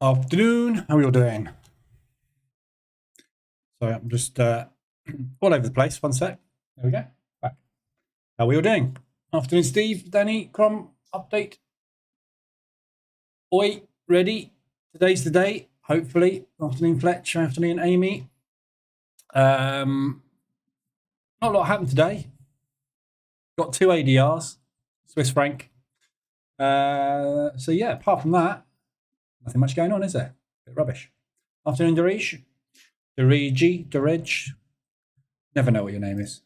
Afternoon. How are you all doing? Sorry, I'm just all over the place. One sec. There we go. Back. How are we all doing? Afternoon, Steve, Danny, Crom, update. Oi, ready? Today's the day, hopefully. Afternoon, Fletch. Afternoon, Amy. Not a lot happened today. Got 2 ADRs, Swiss franc. So yeah, apart from that, nothing much going on, is there? Bit rubbish. Afternoon, Darij. Darij. Never know what your name is.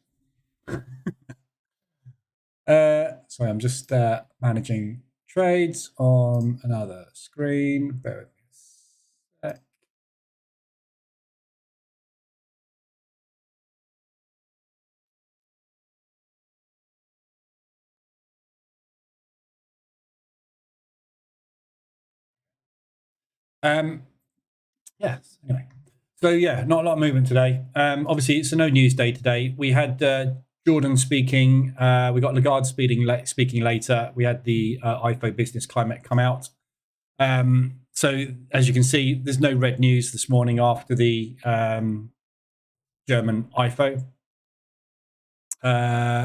Sorry, I'm just managing trades on another screen. Bear with me a sec. Yes, anyway. So yeah, not a lot of movement today. Obviously, it's a no news day today. We had Jordan speaking. We got Lagarde speaking later. We had the IFO business climate come out. So as you can see, there's no red news this morning after the German IFO.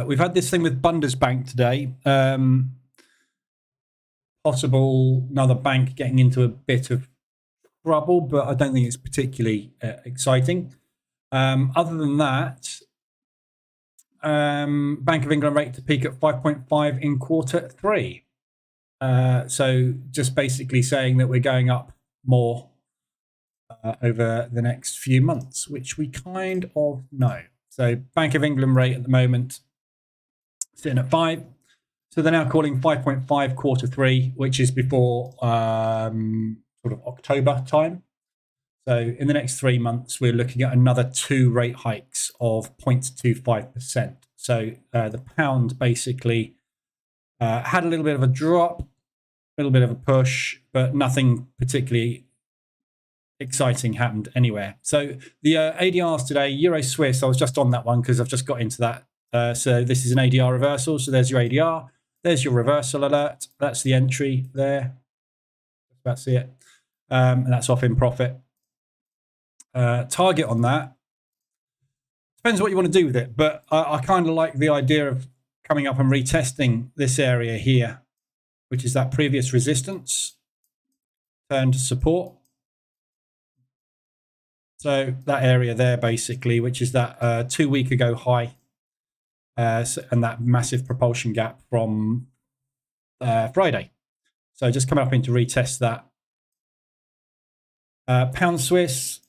We've had this thing with Bundesbank today. Possible another bank getting into a bit of trouble, but I don't think it's particularly exciting. Other than that, Bank of England rate to peak at 5.5 in Q3. So just basically saying that we're going up more over the next few months, which we kind of know. So Bank of England rate at the moment sitting at 5. So they're now calling 5.5 Q3, which is before sort of October time. So in the next 3 months, we're looking at another 2 rate hikes of 0.25%. So the pound basically had a little bit of a drop, a little bit of a push, but nothing particularly exciting happened anywhere. So the ADRs today, Euro Swiss, I was just on that one because I've just got into that. So this is an ADR reversal. So there's your ADR. There's your reversal alert. That's the entry there. That's it. And that's off in profit. Target on that depends what you want to do with it, but I kind of like the idea of coming up and retesting this area here, which is that previous resistance turned to support. So that area there basically, which is that 2 week ago high and that massive propulsion gap from Friday. So just coming up in to retest that. Pound Swiss,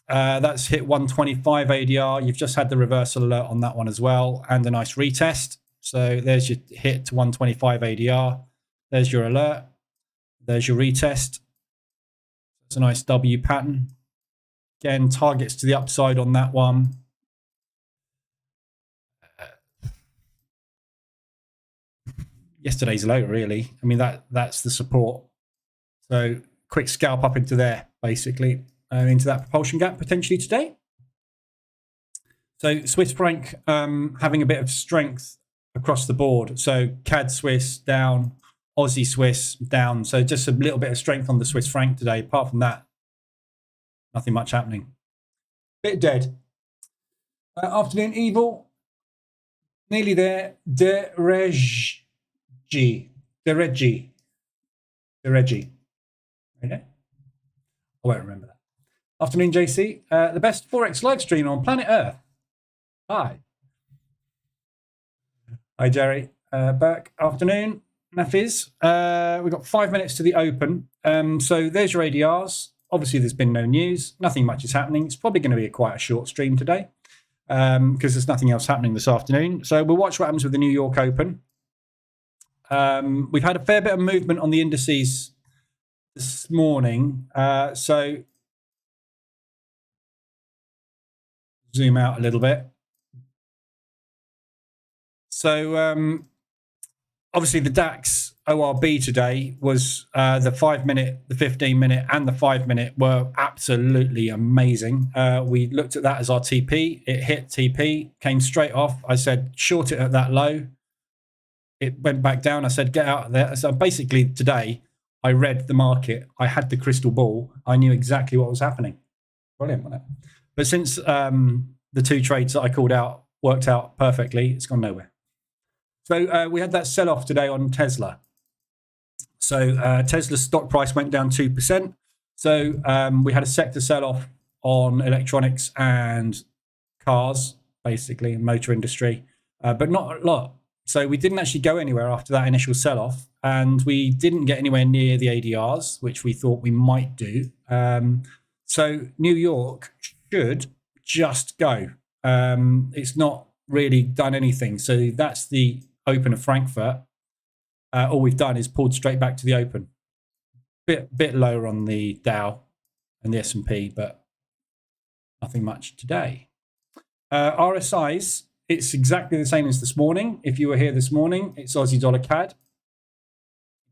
that's hit 125 ADR. You've just had the reversal alert on that one as well, and a nice retest. So there's your hit to 125 ADR. There's your alert. There's your retest. It's a nice W pattern. Again, targets to the upside on that one. Yesterday's low, really. I mean, that's the support. So quick scalp up into there, basically, into that propulsion gap potentially today. So Swiss franc having a bit of strength across the board. So CAD Swiss down, Aussie Swiss down. So just a little bit of strength on the Swiss franc today. Apart from that, nothing much happening. Bit dead. Afternoon Evil. Nearly there. Dereji. Okay. I won't remember that. Afternoon, JC. The best Forex live stream on planet Earth. Hi. Hi, Jerry. Burke. Afternoon, Nafiz. We've got 5 minutes to the open. So there's your ADRs. Obviously, there's been no news. Nothing much is happening. It's probably going to be quite a short stream today because there's nothing else happening this afternoon. So we'll watch what happens with the New York Open. We've had a fair bit of movement on the indices this morning. So zoom out a little bit. So obviously the DAX ORB today was the 5 minute, the 15 minute and the 5 minute were absolutely amazing. We looked at that as our TP. It hit TP, came straight off. I said, short it at that low. It went back down. I said, get out of there. So basically today, I read the market. I had the crystal ball. I knew exactly what was happening. Brilliant, wasn't it? But since the 2 trades that I called out worked out perfectly, it's gone nowhere. So we had that sell-off today on Tesla. So Tesla's stock price went down 2%. So we had a sector sell-off on electronics and cars, basically, and motor industry, but not a lot. So we didn't actually go anywhere after that initial sell-off, and we didn't get anywhere near the ADRs, which we thought we might do. So New York should just go. It's not really done anything. So that's the open of Frankfurt. All we've done is pulled straight back to the open. Bit lower on the Dow and the S&P, but nothing much today. RSIs, it's exactly the same as this morning. If you were here this morning, it's Aussie dollar CAD.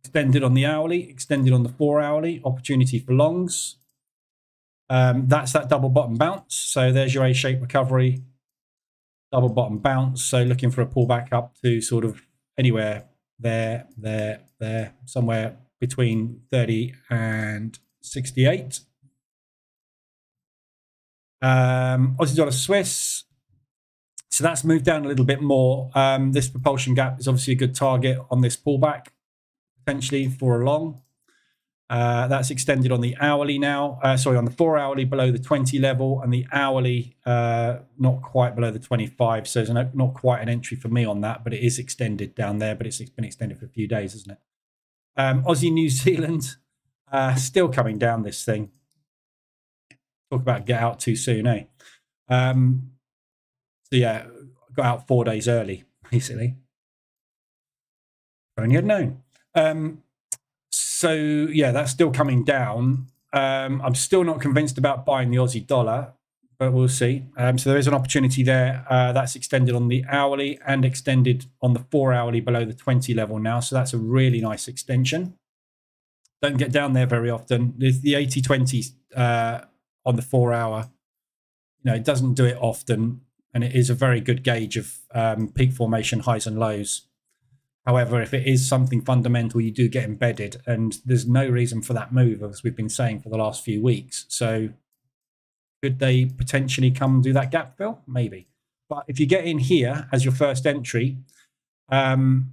Extended on the hourly, extended on the 4 hourly, opportunity for longs. That's that double bottom bounce. So there's your A-shaped recovery, double bottom bounce. So looking for a pullback up to sort of anywhere there, somewhere between 30 and 68. Aussie dollar Swiss. So that's moved down a little bit more. This propulsion gap is obviously a good target on this pullback, potentially for a long. That's extended on the hourly now. Sorry, on the 4 hourly below the 20 level, and the hourly not quite below the 25. So there's not quite an entry for me on that, but it is extended down there. But it's been extended for a few days, isn't it? Aussie New Zealand still coming down this thing. Talk about get out too soon, eh? So yeah, got out 4 days early, basically. Only had known. So yeah, that's still coming down. I'm still not convinced about buying the Aussie dollar, but we'll see. So there is an opportunity there. That's extended on the hourly and extended on the 4 hourly below the 20 level now. So that's a really nice extension. Don't get down there very often. The 80-20 on the 4 hour, it doesn't do it often, and it is a very good gauge of peak formation, highs and lows. However, if it is something fundamental, you do get embedded, and there's no reason for that move, as we've been saying for the last few weeks. So could they potentially come do that gap fill? Maybe. But if you get in here as your first entry, as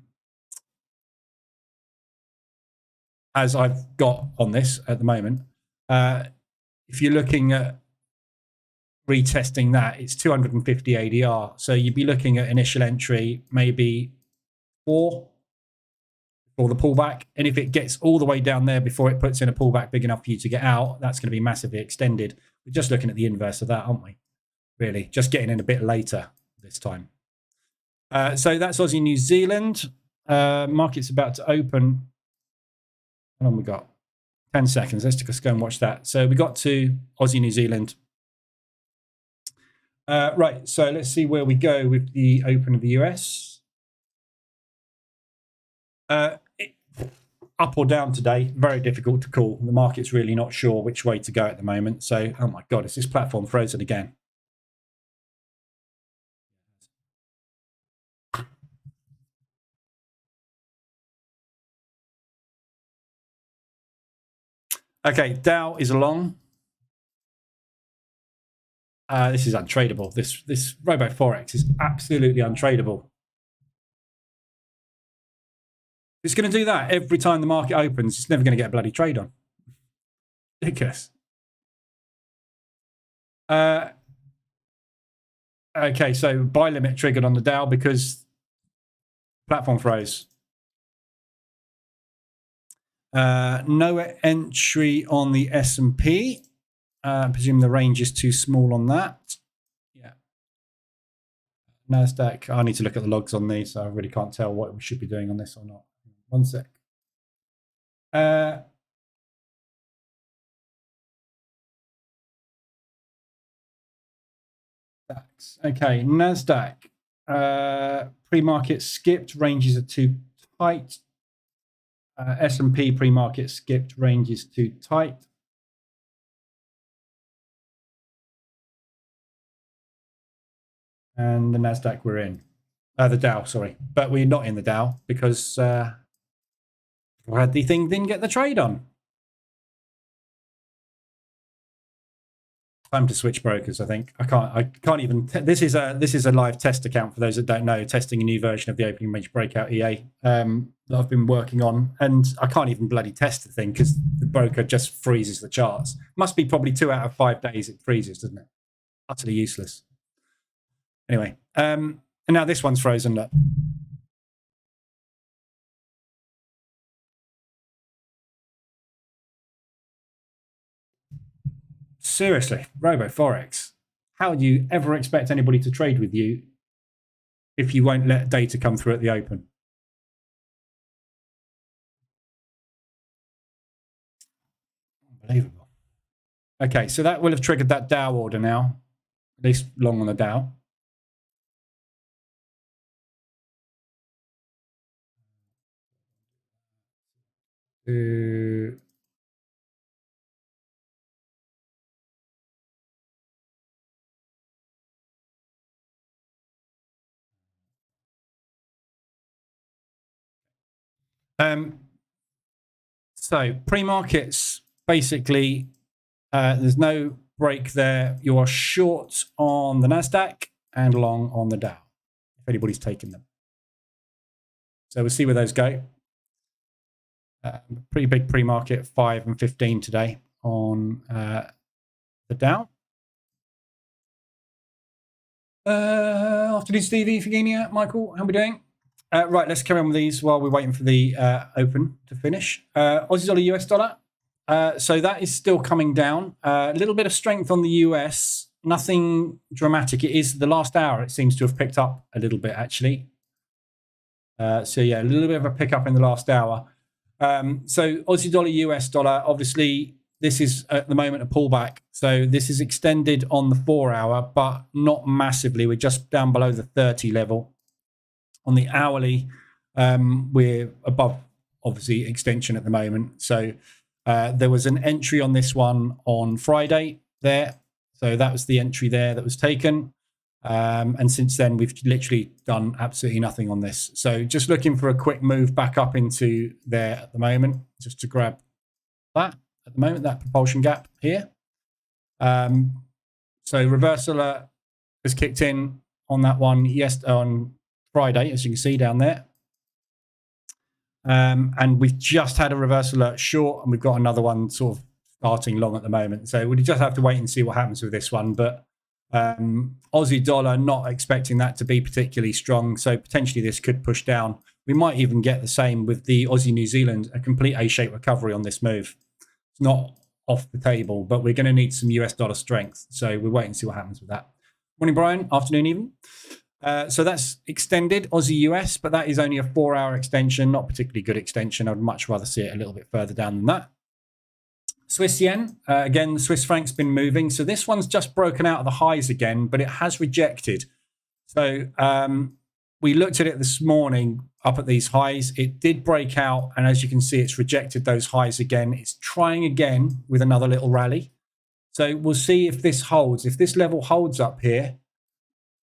I've got on this at the moment, if you're looking at retesting that, it's 250 ADR. So you'd be looking at initial entry, maybe 4 for the pullback. And if it gets all the way down there before it puts in a pullback big enough for you to get out, that's going to be massively extended. We're just looking at the inverse of that, aren't we? Really, just getting in a bit later this time. So that's Aussie New Zealand. Market's about to open. How long we got? 10 seconds. Let's just go and watch that. So we got to Aussie New Zealand. Right, so let's see where we go with the open of the US. Up or down today, very difficult to call. The market's really not sure which way to go at the moment. So, oh my God, is this platform frozen again? Okay, Dow is long. This is untradeable. This Robo Forex is absolutely untradeable. It's going to do that every time the market opens. It's never going to get a bloody trade on. Ridiculous. Okay, so buy limit triggered on the Dow because platform froze. No entry on the S&P. I presume the range is too small on that. Yeah. NASDAQ. I need to look at the logs on these, so I really can't tell what we should be doing on this or not. One sec. Okay, NASDAQ. Pre-market skipped, ranges are too tight. S&P pre-market skipped, ranges too tight. And the NASDAQ we're in. The Dow, sorry. But we're not in the Dow because Glad the thing didn't get the trade on. Time to switch brokers. I think I can't even. This is a live test account for those that don't know. Testing a new version of the opening range Breakout EA that I've been working on, and I can't even bloody test the thing because the broker just freezes the charts. Must be probably 2 out of 5 days it freezes, doesn't it? Utterly useless. Anyway, and now this one's frozen. Look. Seriously, Forex, how do you ever expect anybody to trade with you if you won't let data come through at the open? Unbelievable. Okay, so that will have triggered that DOW order now, at least long on the DOW. So pre-markets, basically, there's no break there. You are short on the NASDAQ and long on the DOW, if anybody's taken them. So we'll see where those go. Pretty big pre-market, 5 and 15 today on the DOW. Afternoon, Stevie, Virginia, Michael, how are we doing? Right, let's carry on with these while we're waiting for the open to finish. Aussie dollar, US dollar. So that is still coming down. A little bit of strength on the US. Nothing dramatic. It is the last hour. It seems to have picked up a little bit, actually. So yeah, a little bit of a pickup in the last hour. So Aussie dollar, US dollar. Obviously, this is at the moment a pullback. So this is extended on the 4 hour, but not massively. We're just down below the 30 level. On the hourly, we're above, obviously, extension at the moment. So there was an entry on this one on Friday there. So that was the entry there that was taken. And since then, we've literally done absolutely nothing on this. So just looking for a quick move back up into there at the moment, just to grab that at the moment, that propulsion gap here. So reversal has kicked in on that one on Friday, as you can see down there. And we've just had a reverse alert short, and we've got another one sort of starting long at the moment. So we just have to wait and see what happens with this one. But Aussie dollar, not expecting that to be particularly strong. So potentially this could push down. We might even get the same with the Aussie New Zealand, a complete A-shaped recovery on this move. It's not off the table, but we're going to need some US dollar strength. So we'll wait and see what happens with that. Morning, Brian. Afternoon, even. So that's extended Aussie US, but that is only a 4 hour extension, not particularly good extension. I'd much rather see it a little bit further down than that. Swiss yen, again, the Swiss franc's been moving. So this one's just broken out of the highs again, but it has rejected. So we looked at it this morning up at these highs. It did break out. And as you can see, it's rejected those highs again. It's trying again with another little rally. So we'll see if this holds. If this level holds up here,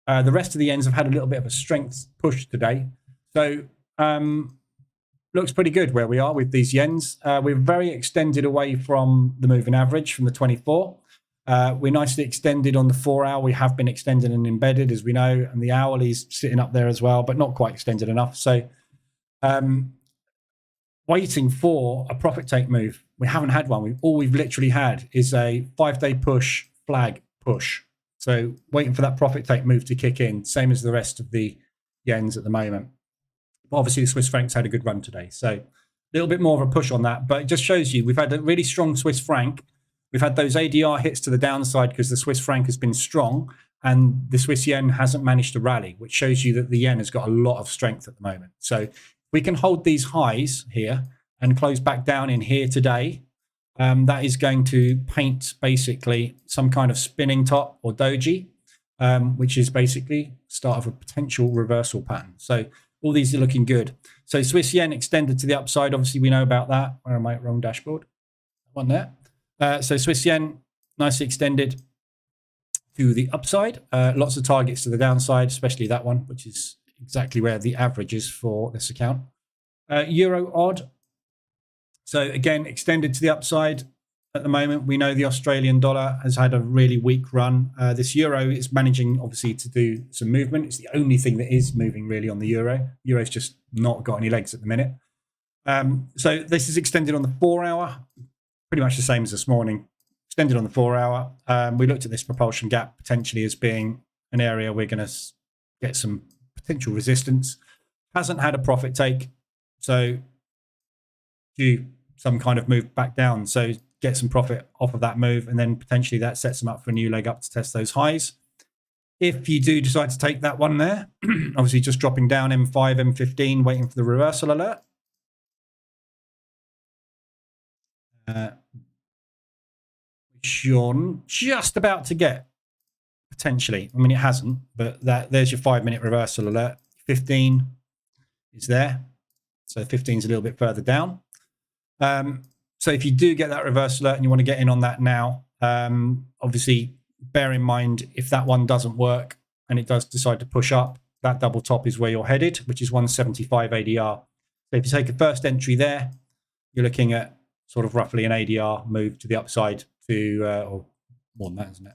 the rest of the yens have had a little bit of a strength push today. So looks pretty good where we are with these yens. We're very extended away from the moving average from the 24. We're nicely extended on the 4 hour. We have been extended and embedded, as we know, and the hourly's sitting up there as well, but not quite extended enough. So waiting for a profit take move. We haven't had one. All we've literally had is a 5-day push, flag push. So waiting for that profit take move to kick in, same as the rest of the yens at the moment. But obviously, the Swiss franc's had a good run today. So a little bit more of a push on that. But it just shows you we've had a really strong Swiss franc. We've had those ADR hits to the downside because the Swiss franc has been strong and the Swiss yen hasn't managed to rally, which shows you that the yen has got a lot of strength at the moment. So we can hold these highs here and close back down in here today. That is going to paint basically some kind of spinning top or doji, which is basically start of a potential reversal pattern. So all these are looking good. So Swiss yen extended to the upside. Obviously, we know about that. Where am I? Wrong dashboard. One there. So Swiss yen nicely extended to the upside. Lots of targets to the downside, especially that one, which is exactly where the average is for this account. Euro odd. So again, extended to the upside at the moment. We know the Australian dollar has had a really weak run. This euro is managing, obviously, to do some movement. It's the only thing that is moving really on the euro. Euro's just not got any legs at the minute. So this is extended on the 4 hour, pretty much the same as this morning. Extended on the 4 hour. We looked at this propulsion gap potentially as being an area we're going to get some potential resistance. Hasn't had a profit take, so due some kind of move back down. So get some profit off of that move, and then potentially that sets them up for a new leg up to test those highs. If you do decide to take that one there, obviously just dropping down M5, M15, waiting for the reversal alert. Which you're just about to get, potentially. I mean, it hasn't, but there's your 5-minute reversal alert. 15 is there. So 15 is a little bit further down. So if you do get that reversal alert and you want to get in on that now, obviously bear in mind if that one doesn't work and it does decide to push up, that double top is where you're headed, which is 175 ADR. So if you take a first entry there, you're looking at sort of roughly an ADR move to the upside to, or more than that, isn't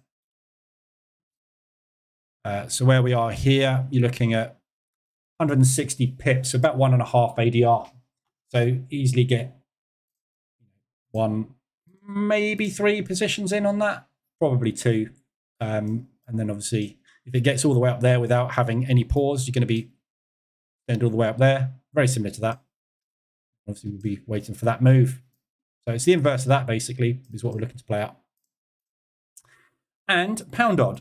it? So where we are here, you're looking at 160 pips, about 1.5 ADR. So easily get 1, maybe 3 positions in on that, probably 2. And then obviously, if it gets all the way up there without having any pause, you're going to be sent all the way up there. Very similar to that. Obviously, we'll be waiting for that move. So it's the inverse of that, basically, is what we're looking to play out. And pound odd.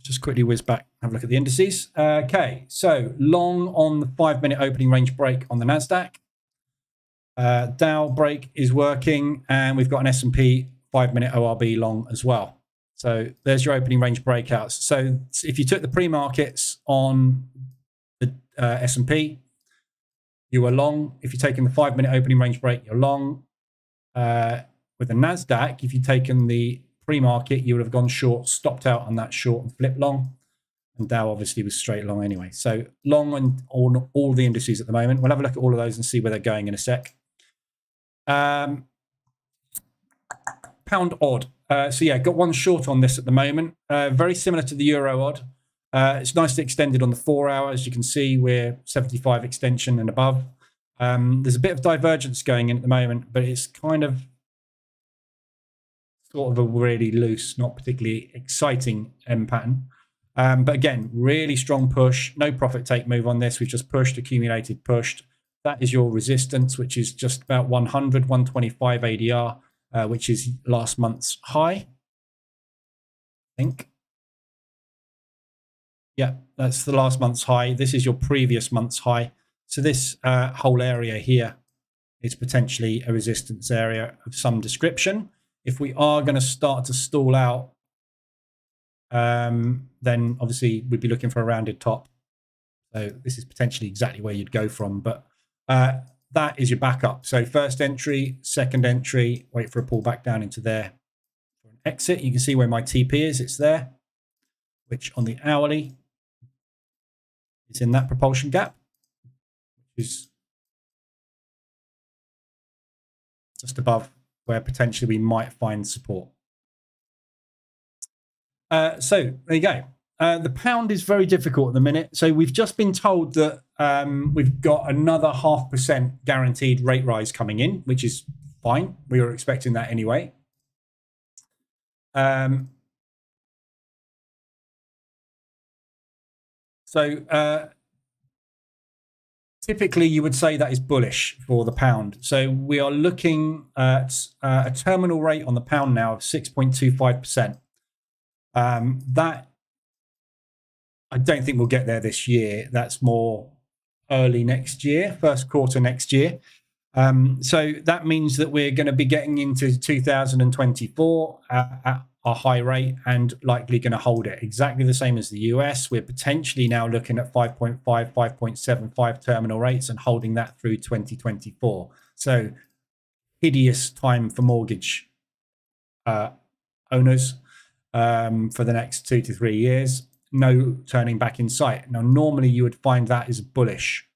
Just quickly whiz back, have a look at the indices. Okay, so long on the 5-minute opening range break on the NASDAQ. Dow break is working, and we've got an S&P 5-minute ORB long as well. So there's your opening range breakouts. So if you took the pre-markets on the S&P, you were long. If you're taking the 5-minute opening range break, you're long. With the NASDAQ, if you'd taken the pre-market, you would have gone short, stopped out on that short and flipped long. And Dow obviously was straight long anyway. So long on all the indices at the moment. We'll have a look at all of those and see where they're going in a sec. Pound odd. So yeah, got one short on this at the moment. Very similar to the euro odd. It's nicely extended on the 4 hour. As you can see, we're 75 extension and above. There's a bit of divergence going in at the moment, but it's kind of sort of a really loose, not particularly exciting M pattern. But again, really strong push. No profit take move on this. We've just pushed, accumulated, pushed. That is your resistance, which is just about 100, 125 ADR, which is last month's high, I think. Yeah, that's the last month's high. This is your previous month's high. So this whole area here is potentially a resistance area of some description. If we are going to start to stall out, then obviously we'd be looking for a rounded top. So this is potentially exactly where you'd go from. But that is your backup. So first entry, second entry, wait for a pull back down into there for an exit. You can see where my TP is. It's there, which on the hourly is in that propulsion gap, which is just above where potentially we might find support. So there you go. The pound is very difficult at the minute. So we've just been told that we've got another 0.5% guaranteed rate rise coming in, which is fine. We were expecting that anyway. Typically, you would say that is bullish for the pound. So we are looking at a terminal rate on the pound now of 6.25%. That I don't think we'll get there this year. That's more early next year, first quarter next year. So that means that we're going to be getting into 2024 at a high rate and likely going to hold it exactly the same as the US. We're potentially now looking at 5.5, 5.75 terminal rates and holding that through 2024. So hideous time for mortgage owners for the next 2 to 3 years. No turning back in sight. Now, normally you would find that is bullish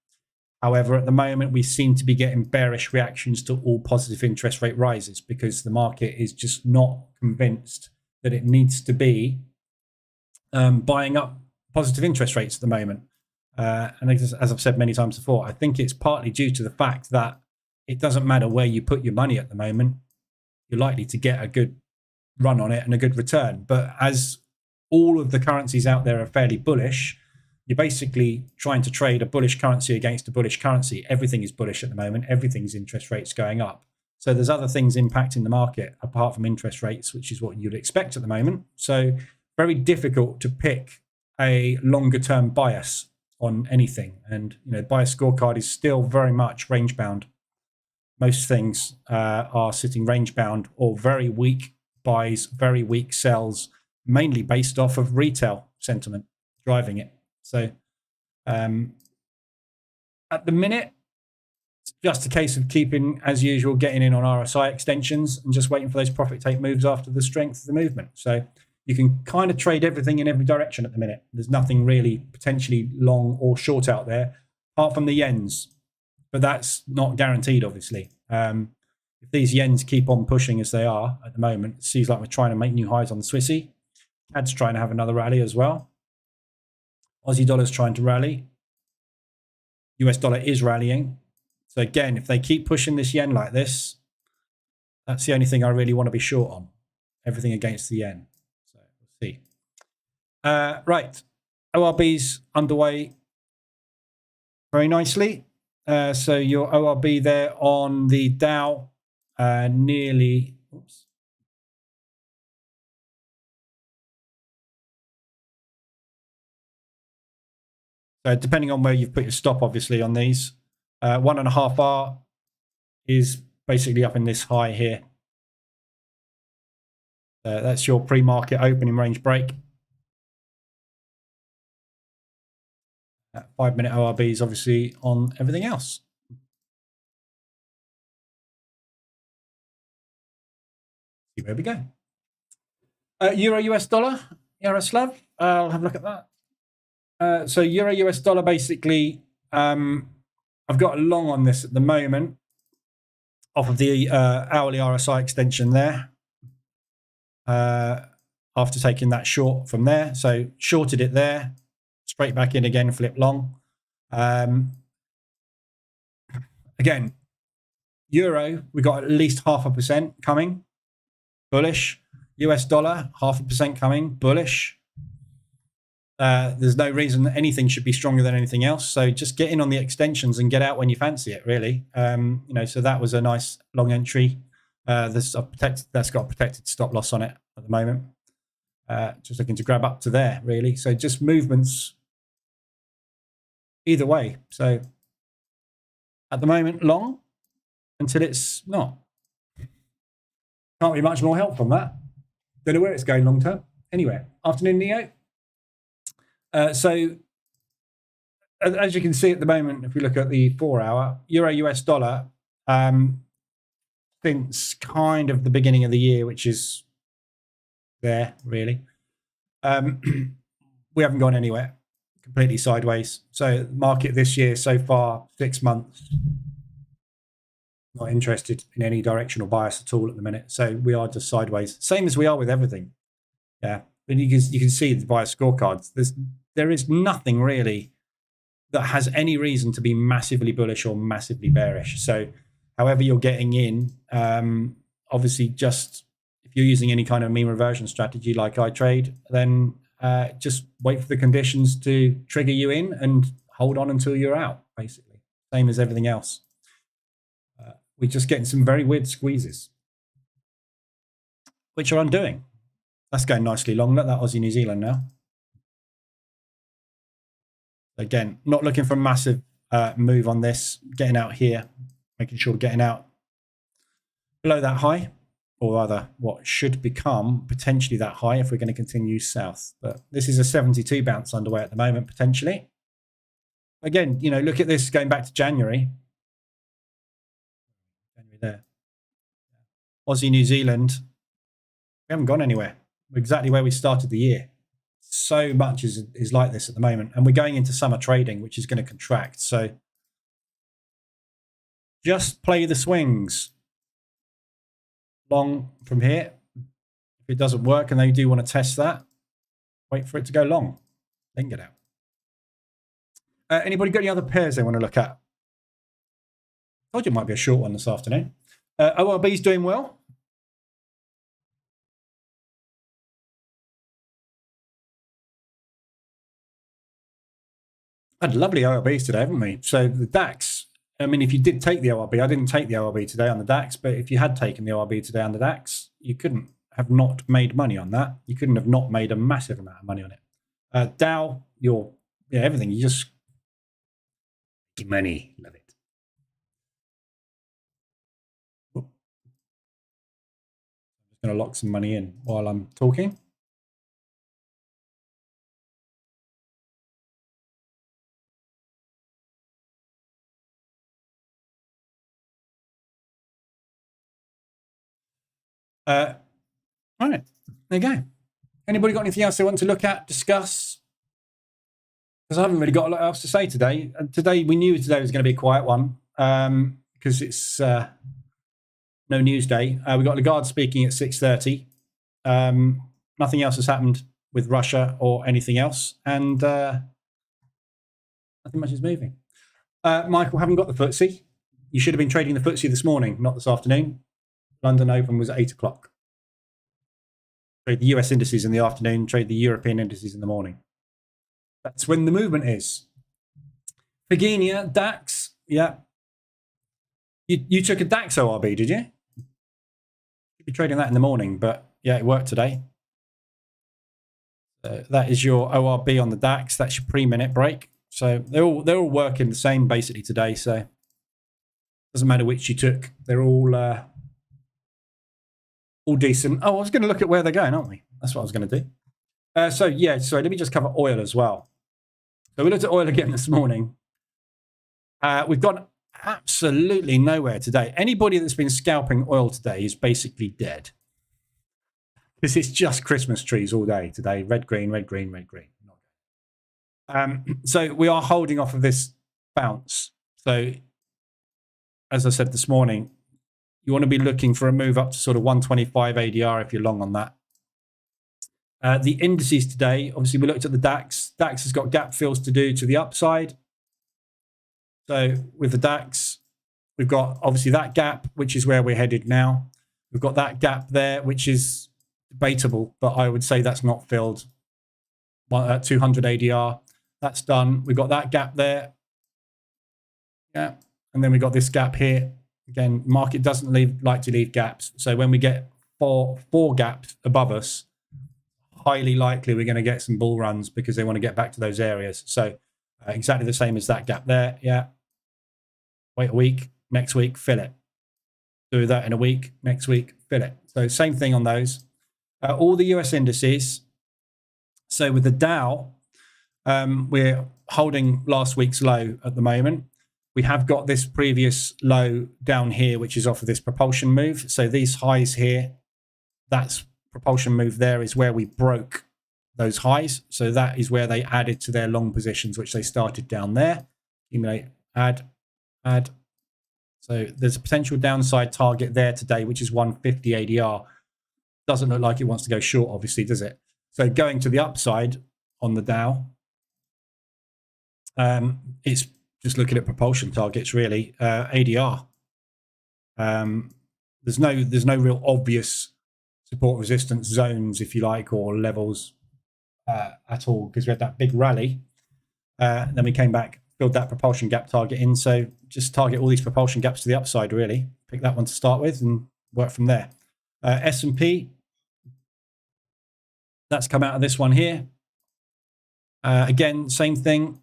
However, at the moment, we seem to be getting bearish reactions to all positive interest rate rises because the market is just not convinced that it needs to be buying up positive interest rates at the moment. And as I've said many times before, I think it's partly due to the fact that it doesn't matter where you put your money at the moment, you're likely to get a good run on it and a good return. But as all of the currencies out there are fairly bullish, you're basically trying to trade a bullish currency against a bullish currency. Everything is bullish at the moment. Everything's interest rates going up. So there's other things impacting the market apart from interest rates, which is what you'd expect at the moment. So very difficult to pick a longer term bias on anything. And, bias scorecard is still very much range bound. Most things are sitting range bound or very weak buys, very weak sells, mainly based off of retail sentiment driving it. So at the minute, it's just a case of keeping, as usual, getting in on RSI extensions and just waiting for those profit take moves after the strength of the movement. So you can kind of trade everything in every direction at the minute. There's nothing really potentially long or short out there, apart from the yens. But that's not guaranteed, obviously. If these yens keep on pushing as they are at the moment, it seems like we're trying to make new highs on the Swissy. CAD's trying to have another rally as well. Aussie dollar's trying to rally. US dollar is rallying. So again, if they keep pushing this yen like this, that's the only thing I really want to be short on. Everything against the yen. So we'll see. Right. ORB's underway very nicely. So your ORB there on the Dow nearly... Oops. So depending on where you've put your stop, obviously, on these, 1.5 R is basically up in this high here. That's your pre-market opening range break. 5-minute ORB is obviously on everything else. See where we go. Euro US dollar, Yaroslav. I'll have a look at that. So Euro US dollar, basically, I've got a long on this at the moment off of the hourly RSI extension there after taking that short from there. So shorted it there, straight back in again, flip long. Again, Euro, we got at least 0.5% coming, bullish. US dollar, 0.5% coming, bullish. There's no reason that anything should be stronger than anything else. So just get in on the extensions and get out when you fancy it, really. So that was a nice long entry. That's got a protected stop loss on it at the moment. Just looking to grab up to there, really. So just movements either way. So at the moment, long until it's not. Can't be much more help from that. Don't know where it's going long term. Anyway, afternoon, Neo. So as you can see at the moment, if we look at the 4-hour, Euro US dollar, since kind of the beginning of the year, which is there, really, we haven't gone anywhere, completely sideways. So the market this year so far, 6 months, not interested in any directional bias at all at the minute. So we are just sideways, same as we are with everything. Yeah, but you can see the bias scorecards. There is nothing really that has any reason to be massively bullish or massively bearish. So however you're getting in, obviously just if you're using any kind of mean reversion strategy like I trade, then just wait for the conditions to trigger you in and hold on until you're out, basically. Same as everything else. We're just getting some very weird squeezes, which are undoing. That's going nicely long. Look at that Aussie New Zealand now. Again, not looking for a massive move on this. Getting out here, making sure we're getting out below that high, or rather what should become potentially that high if we're going to continue south. But this is a 72 bounce underway at the moment, potentially. Again, look at this going back to January. January there. Aussie New Zealand, we haven't gone anywhere. We're exactly where we started the year. So much is like this at the moment, and we're going into summer trading, which is going to contract. So Just play the swings. Long from here. If it doesn't work and they do want to test that, wait for it to go long, then get out. Anybody got any other pairs they want to look at? I told you it might be a short one this afternoon. ORB's doing well. Had lovely ORBs today, haven't we? So the DAX, I mean, if you did take the ORB, I didn't take the ORB today on the DAX, but if you had taken the ORB today on the DAX, you couldn't have not made money on that. You couldn't have not made a massive amount of money on it. Dow, everything, you just money, love it. I'm just going to lock some money in while I'm talking. All right, there you go. Anybody got anything else they want to look at, discuss? Because I haven't really got a lot else to say today. Today, we knew today was going to be a quiet one because it's no news day. We got Lagarde speaking at 6:30. Nothing else has happened with Russia or anything else, and nothing much is moving. Michael, haven't got the FTSE. You should have been trading the FTSE this morning, not this afternoon. London Open was at 8 o'clock. Trade the US indices in the afternoon, trade the European indices in the morning. That's when the movement is. Virginia, DAX, yeah. You took a DAX ORB, did you? You'd be trading that in the morning, but yeah, it worked today. That is your ORB on the DAX. That's your pre-minute break. So they're all working the same basically today. So doesn't matter which you took. They're all decent. Oh, I was going to look at where they're going, aren't we? That's what I was going to do. Sorry, let me just cover oil as well. So we looked at oil again this morning. We've gone absolutely nowhere today. Anybody that's been scalping oil today is basically dead. Because it's just Christmas trees all day today. Red, green, red, green, red, green. So we are holding off of this bounce. So as I said this morning, you want to be looking for a move up to sort of 125 ADR if you're long on that. The indices today, obviously we looked at the DAX. DAX has got gap fills to do to the upside. So with the DAX, we've got obviously that gap, which is where we're headed now. We've got that gap there, which is debatable, but I would say that's not filled. 200 ADR, that's done. We've got that gap there. Yeah, and then we got this gap here. Again, market doesn't like to leave gaps. So when we get four gaps above us, highly likely we're going to get some bull runs because they want to get back to those areas. So exactly the same as that gap there. Yeah. Wait a week, next week, fill it. Do that in a week, next week, fill it. So same thing on those. All the US indices. So with the Dow, we're holding last week's low at the moment. We have got this previous low down here, which is off of this propulsion move. So these highs here, that's propulsion move there is where we broke those highs. So that is where they added to their long positions, which they started down there. Accumulate, add. So there's a potential downside target there today, which is 150 ADR. Doesn't look like it wants to go short, obviously, does it? So going to the upside on the Dow, it's just looking at propulsion targets, really. ADR. There's no real obvious support resistance zones, if you like, or levels at all, because we had that big rally. Then we came back, filled that propulsion gap target in. So just target all these propulsion gaps to the upside, really. Pick that one to start with and work from there. S&P, that's come out of this one here. Again, same thing.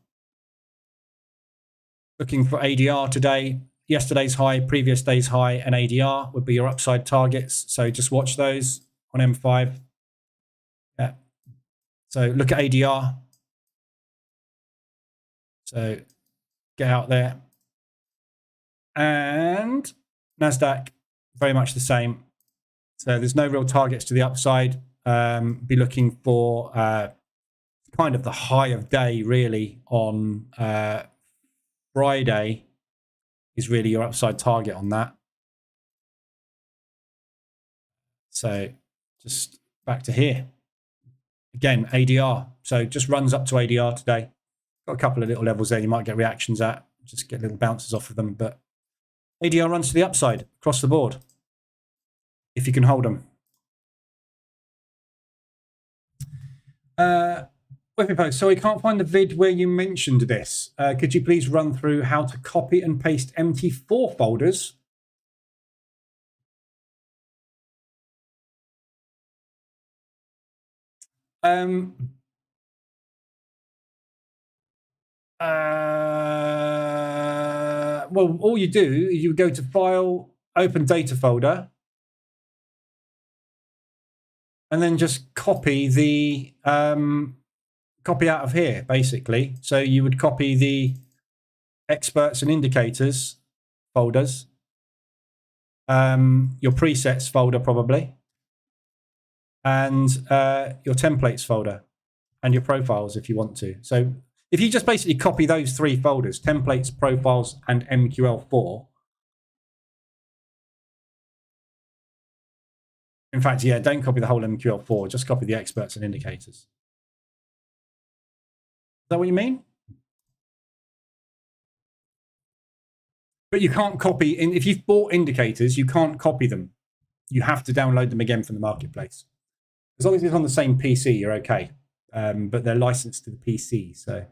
Looking for ADR today. Yesterday's high, previous day's high, and ADR would be your upside targets. So just watch those on M5. Yeah. So look at ADR. So get out there. And NASDAQ, very much the same. So there's no real targets to the upside. Be looking for kind of the high of day, really, on Friday. is really your upside target on that. So just back to here. Again, ADR. So just runs up to ADR today. Got a couple of little levels there you might get reactions at. Just get little bounces off of them. But ADR runs to the upside across the board if you can hold them. Whippy post. So I can't find the vid where you mentioned this. Could you please run through how to copy and paste MT4 folders? Well, all you do is you go to File, Open Data Folder, and then just copy the copy out of here, basically. So you would copy the experts and indicators folders, your presets folder probably, and your templates folder, and your profiles if you want to. So if you just basically copy those three folders, templates, profiles, and MQL4. In fact, yeah, don't copy the whole MQL4, just copy the experts and indicators. Is that what you mean? But you can't copy, if you've bought indicators, you can't copy them. You have to download them again from the marketplace. As long as it's on the same PC, you're okay. But they're licensed to the PC, so.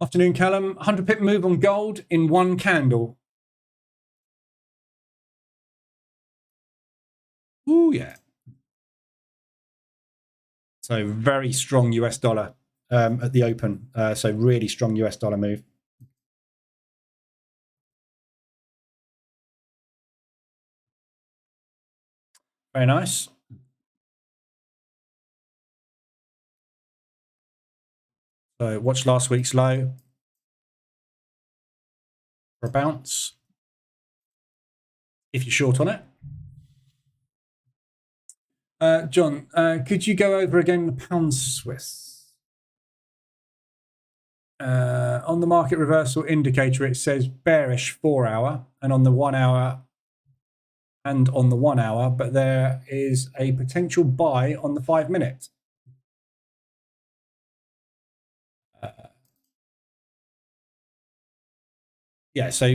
Afternoon, Callum. 100 pip move on gold in one candle. Ooh, yeah. So very strong US dollar at the open. So really strong US dollar move. Very nice. So watch last week's low for a bounce if you're short on it. John, could you go over again the pound Swiss? On the market reversal indicator, it says bearish 4 hour, and on the 1 hour, but there is a potential buy on the 5 minute. Yeah, so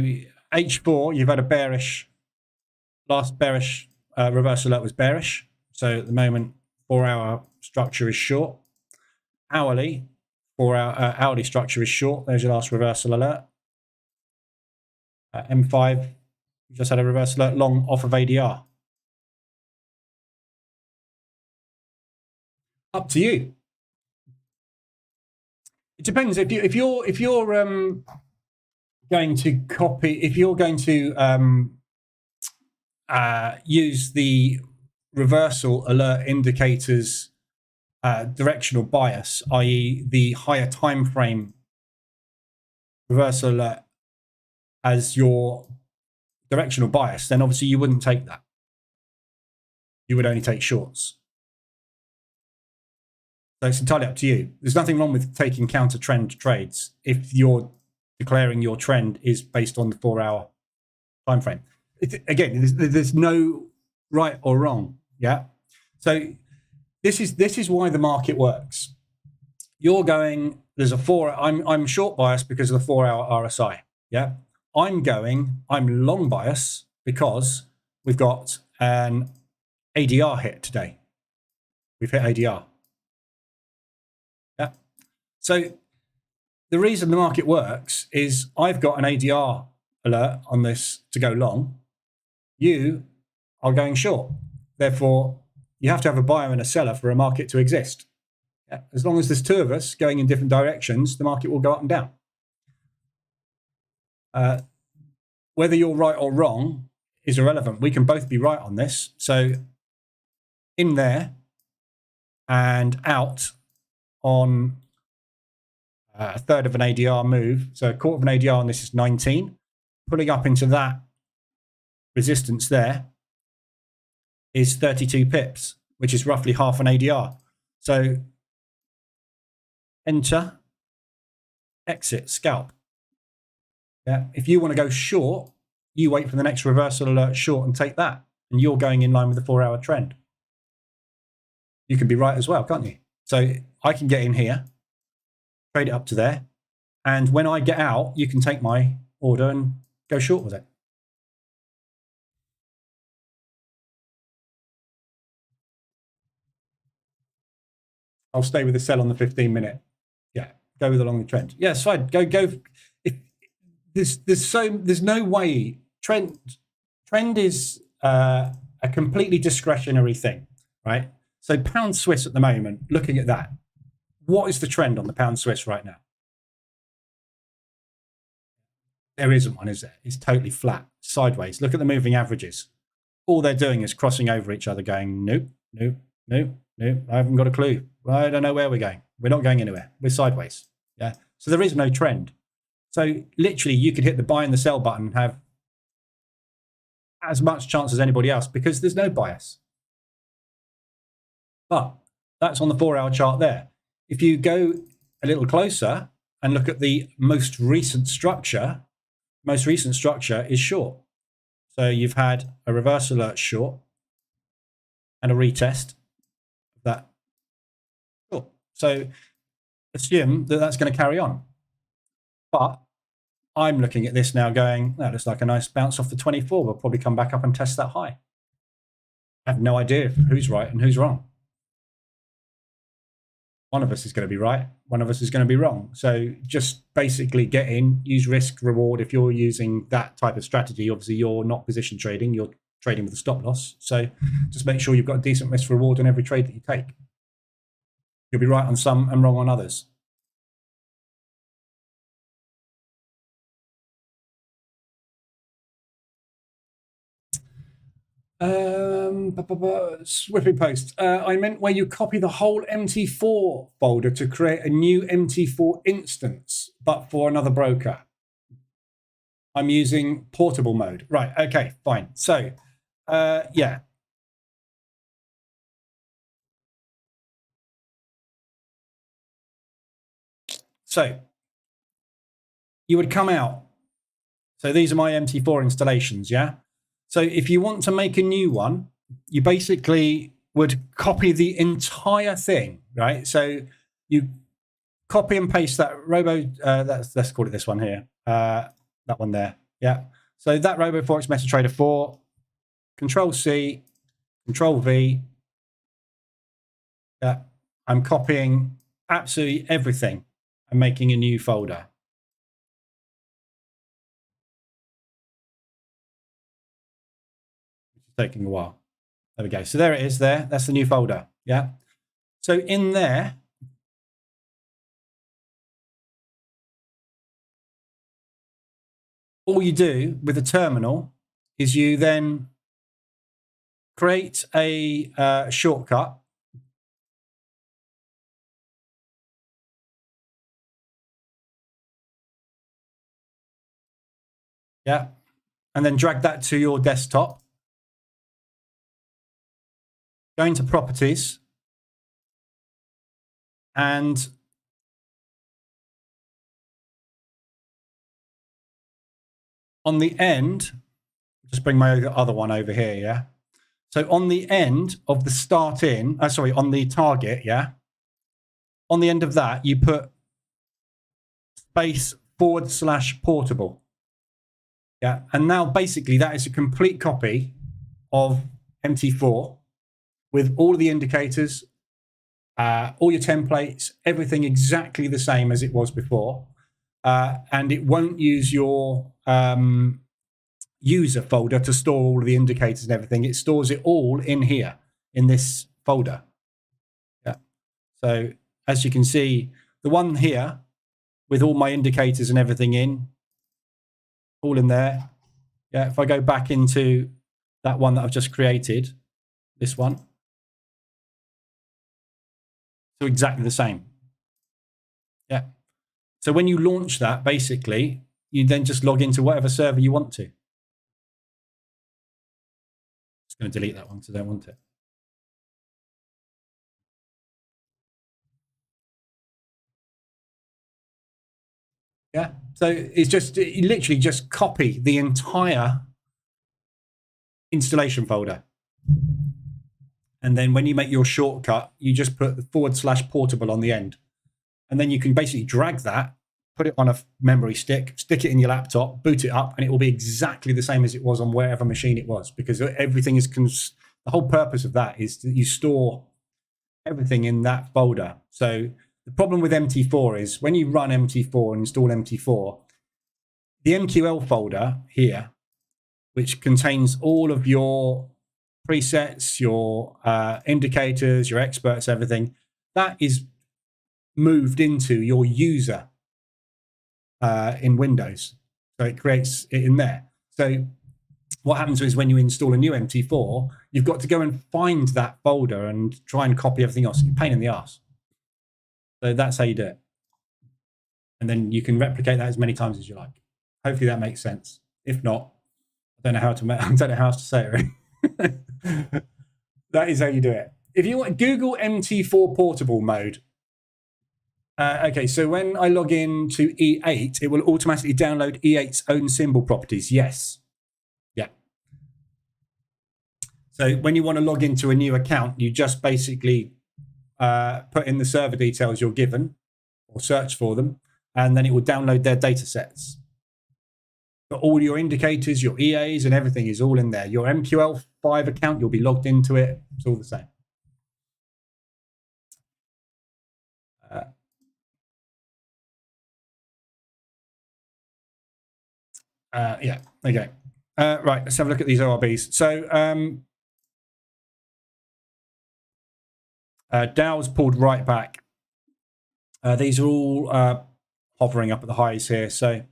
H4, you've had a bearish, last bearish reversal alert was bearish. So at the moment, 4 hour structure is short. Hourly, 4 hour hourly structure is short. There's your last reversal alert. M5, you just had a reversal alert long off of ADR. Up to you. It depends if you're going to copy, if you're going to use the reversal alert indicators directional bias, i.e. the higher time frame reversal alert as your directional bias, then obviously you wouldn't take that. You would only take shorts. So it's entirely up to you. There's nothing wrong with taking counter trend trades if you're declaring your trend is based on the 4 hour time frame. Again, there's no right or wrong. Yeah. So this is why the market works. You're going, there's a 4, I'm short bias because of the 4 hour RSI. Yeah. I'm long bias because we've got an ADR hit today. We've hit ADR. Yeah. So the reason the market works is I've got an ADR alert on this to go long. You are going short. Therefore, you have to have a buyer and a seller for a market to exist. Yeah. As long as there's two of us going in different directions, the market will go up and down. Whether you're right or wrong is irrelevant. We can both be right on this. So in there and out on a third of an ADR move. So a quarter of an ADR on this is 19. Pulling up into that resistance there is 32 pips, which is roughly half an ADR. So enter, exit, scalp. Yeah. If you want to go short, you wait for the next reversal alert short and take that, and you're going in line with the 4-hour trend. You can be right as well, can't you? So I can get in here, trade it up to there, and when I get out, you can take my order and go short with it. I'll stay with the sell on the 15-minute. Yeah, go with along the trend. Yeah, it's fine. Go. If there's no way trend is a completely discretionary thing, right? So pound Swiss at the moment, looking at that, what is the trend on the pound Swiss right now? There isn't one, is there? It's totally flat, sideways. Look at the moving averages. All they're doing is crossing over each other, going, nope, nope, nope, nope. I haven't got a clue. I don't know where we're going. We're not going anywhere. We're sideways. Yeah. So there is no trend. So literally, you could hit the buy and the sell button and have as much chance as anybody else because there's no bias. But that's on the 4-hour chart there. If you go a little closer and look at the most recent structure is short. So you've had a reverse alert short and a retest of that short. So assume that that's going to carry on. But I'm looking at this now going, that looks like a nice bounce off the 24. We'll probably come back up and test that high. I have no idea who's right and who's wrong. One of us is going to be right. One of us is going to be wrong. So just basically get in, use risk reward. If you're using that type of strategy, obviously you're not position trading, you're trading with a stop loss. So just make sure you've got a decent risk reward on every trade that you take. You'll be right on some and wrong on others. Swipping post. I meant where you copy the whole MT4 folder to create a new MT4 instance, but for another broker. I'm using portable mode. Right. Okay, fine. So, yeah. So you would come out. So these are my MT4 installations. Yeah. So if you want to make a new one, you basically would copy the entire thing, right? So you copy and paste that let's call it this one here, that one there. Yeah. So that Robo Forex MetaTrader 4, Control C, Control V. Yeah. I'm copying absolutely everything and making a new folder. Taking a while. There we go. So there it is there. That's the new folder. Yeah. So in there, all you do with the terminal is you then create a shortcut. Yeah. And then drag that to your desktop. Go into properties. And on the end, just bring my other one over here, yeah? So on the end of the start in, on the target, yeah? On the end of that, you put space /portable. Yeah, and now basically that is a complete copy of MT4 with all the indicators, all your templates, everything exactly the same as it was before. And it won't use your user folder to store all of the indicators and everything. It stores it all in here, in this folder. Yeah. So as you can see, the one here with all my indicators and everything in, all in there. Yeah, if I go back into that one that I've just created, this one, so exactly the same. Yeah. So when you launch that, basically, you then just log into whatever server you want to. Just going to delete that one because I don't want it. Yeah. So it's just, you literally just copy the entire installation folder. And then when you make your shortcut, you just put the /portable on the end. And then you can basically drag that, put it on a memory stick, stick it in your laptop, boot it up, and it will be exactly the same as it was on wherever machine it was, because everything is, the whole purpose of that is that you store everything in that folder. So the problem with MT4 is when you run MT4 and install MT4, the MQL folder here, which contains all of your presets, your indicators, your experts, everything, that is moved into your user in Windows. So it creates it in there. So what happens is when you install a new MT4, you've got to go and find that folder and try and copy everything else. It's a pain in the ass. So that's how you do it. And then you can replicate that as many times as you like. Hopefully that makes sense. If not, I don't know how to say it right. That is how you do it. If you want Google MT4 portable mode. Okay, so when I log in to E8, it will automatically download E8's own symbol properties. Yes. Yeah. So when you want to log into a new account, you just basically put in the server details you're given or search for them, and then it will download their data sets. But all your indicators, your EAs and everything is all in there. Your MQL5 account, you'll be logged into it. It's all the same. Yeah, okay. Right, let's have a look at these ORBs. So Dow's pulled right back. These are all hovering up at the highs here. So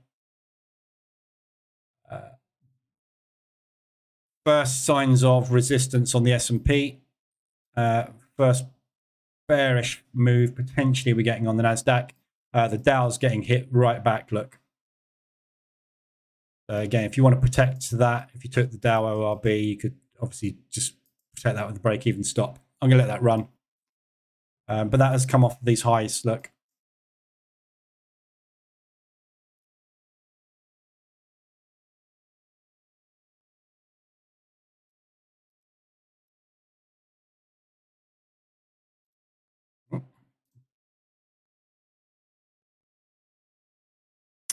first signs of resistance on the S&P. First bearish move potentially we're getting on the NASDAQ. The Dow's getting hit right back, look. Again, if you want to protect that, if you took the Dow ORB, you could obviously just protect that with the break-even stop. I'm going to let that run. But that has come off these highs, look.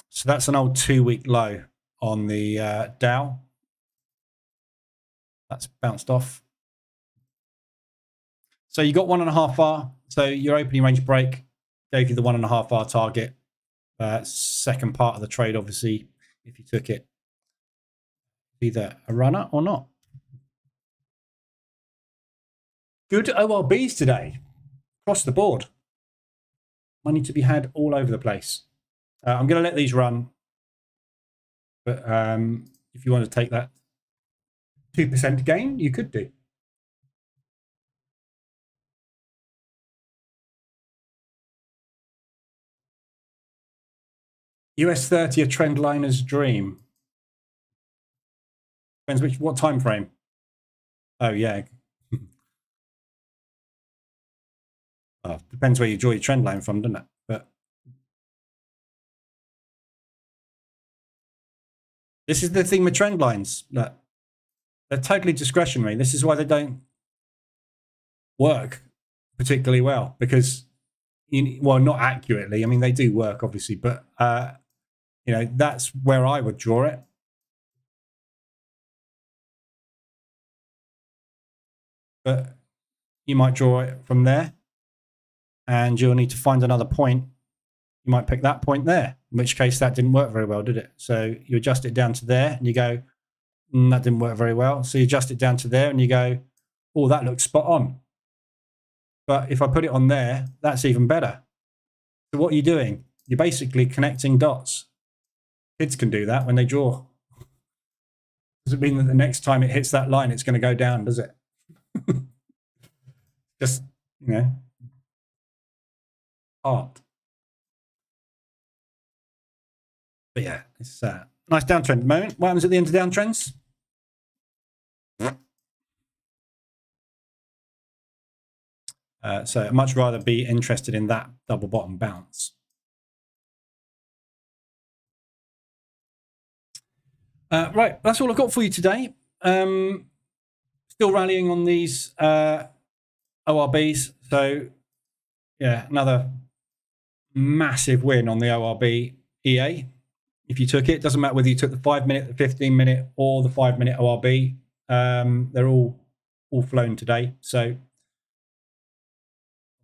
So that's an old 2-week low on the Dow. That's bounced off. So you got 1.5 hour. So your opening range break gave you the 1.5 hour target. Second part of the trade, obviously, if you took it, either a runner or not. Good ORBs today, across the board. Money to be had all over the place. I'm going to let these run. But if you want to take that 2% gain, you could do. US 30, a trend liner's dream. Depends what time frame. Oh, yeah. Depends where you draw your trend line from, doesn't it? But this is the thing with trend lines. Look, they're totally discretionary. This is why they don't work particularly well, because, well, not accurately. I mean, they do work, obviously, but, that's where I would draw it. But you might draw it from there, and you'll need to find another point. You might pick that point there, in which case that didn't work very well, did it? So you adjust it down to there, and you go, that didn't work very well. So you adjust it down to there, and you go, oh, that looks spot on. But if I put it on there, that's even better. So what are you doing? You're basically connecting dots. Kids can do that when they draw. Doesn't mean that the next time it hits that line, it's going to go down, does it? Just, art. But yeah, it's a nice downtrend at the moment. What happens at the end of downtrends? So I'd much rather be interested in that double bottom bounce. Right, that's all I've got for you today. Still rallying on these ORBs. So, yeah, another massive win on the ORB EA. If you took it, doesn't matter whether you took the 5-minute, the 15-minute, or the 5-minute ORB. They're all flown today. So,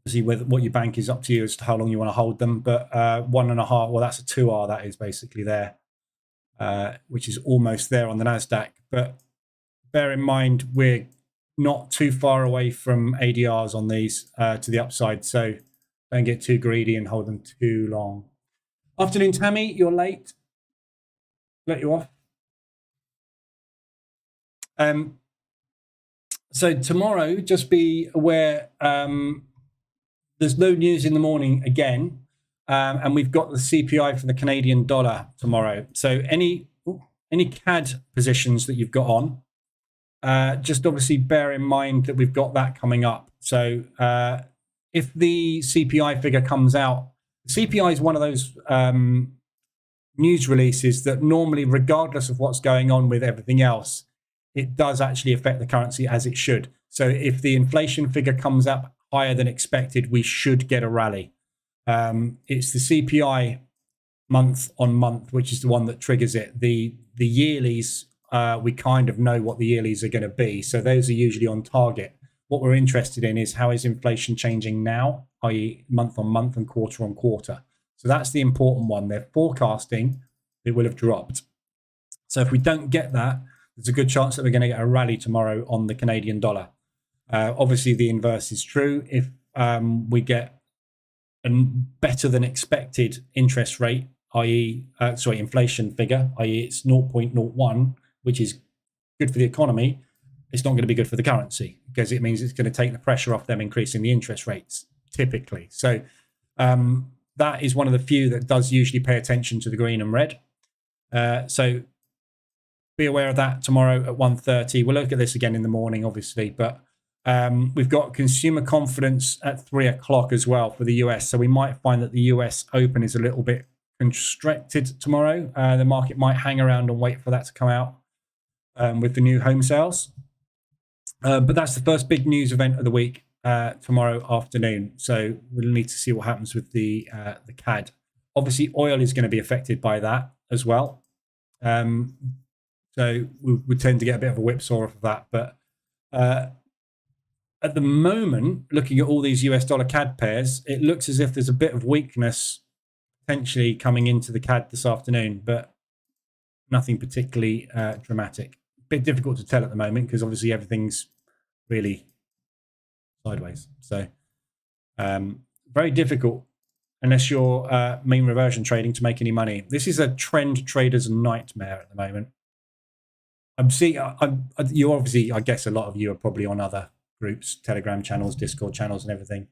obviously, what your bank is up to you as to how long you want to hold them. But 1.5, well, that's a 2R. That is basically there, which is almost there on the NASDAQ. But bear in mind, we're not too far away from ADRs on these to the upside. So don't get too greedy and hold them too long. Afternoon, Tammy, you're late. Let you off. So tomorrow, just be aware, there's no news in the morning again. And we've got the CPI for the Canadian dollar tomorrow. So any CAD positions that you've got on, just obviously bear in mind that we've got that coming up. So if the CPI figure comes out, the CPI is one of those news releases that normally, regardless of what's going on with everything else, it does actually affect the currency as it should. So if the inflation figure comes up higher than expected, we should get a rally. It's the CPI month on month, which is the one that triggers it. The yearlies, we kind of know what the yearlies are going to be. So those are usually on target. What we're interested in is how is inflation changing now, i.e. month on month and quarter on quarter. So that's the important one. They're forecasting it will have dropped. So if we don't get that, there's a good chance that we're going to get a rally tomorrow on the Canadian dollar. Obviously, the inverse is true. If we get a better than expected interest rate, i.e., inflation figure, i.e., it's 0.01, which is good for the economy, it's not going to be good for the currency because it means it's going to take the pressure off them increasing the interest rates typically. So that is one of the few that does usually pay attention to the green and red. So be aware of that tomorrow at 1:30. We'll look at this again in the morning, obviously, but we've got consumer confidence at 3 o'clock as well for the US. So we might find that the US Open is a little bit constricted tomorrow. The market might hang around and wait for that to come out with the new home sales. But that's the first big news event of the week tomorrow afternoon. So we'll need to see what happens with the CAD. Obviously, oil is going to be affected by that as well. So we tend to get a bit of a whipsaw off of that. But at the moment, looking at all these US dollar CAD pairs, it looks as if there's a bit of weakness potentially coming into the CAD this afternoon, but nothing particularly dramatic. A bit difficult to tell at the moment because obviously everything's really sideways. So very difficult unless you're mean reversion trading to make any money. This is a trend trader's nightmare at the moment. I'm seeing, you obviously, I guess a lot of you are probably on other groups, Telegram channels, Discord channels and everything.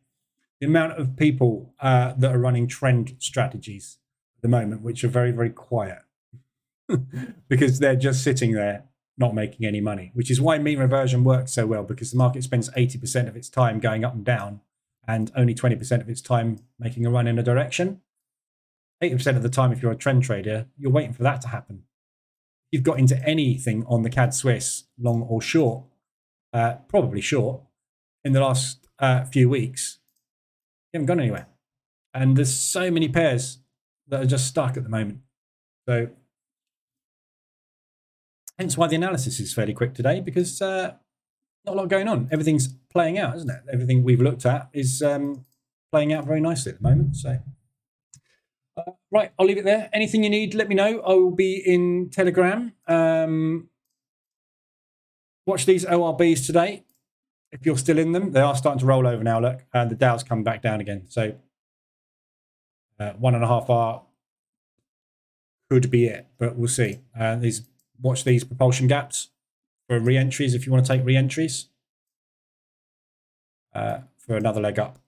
The amount of people that are running trend strategies at the moment, which are very, very quiet because they're just sitting there not making any money, which is why mean reversion works so well, because the market spends 80% of its time going up and down and only 20% of its time making a run in a direction. 80% of the time, if you're a trend trader, you're waiting for that to happen. If you've got into anything on the CAD Swiss, long or short, probably short, in the last few weeks, you haven't gone anywhere. And there's so many pairs that are just stuck at the moment. So hence why the analysis is fairly quick today, because not a lot going on. Everything's playing out, isn't it? Everything we've looked at is playing out very nicely at the moment. So, right, I'll leave it there. Anything you need, let me know. I will be in Telegram. Watch these ORBs today. If you're still in them, they are starting to roll over now, look. And the Dow's come back down again. So 1.5 hour could be it, but we'll see. Watch these propulsion gaps for re-entries if you want to take re-entries for another leg up.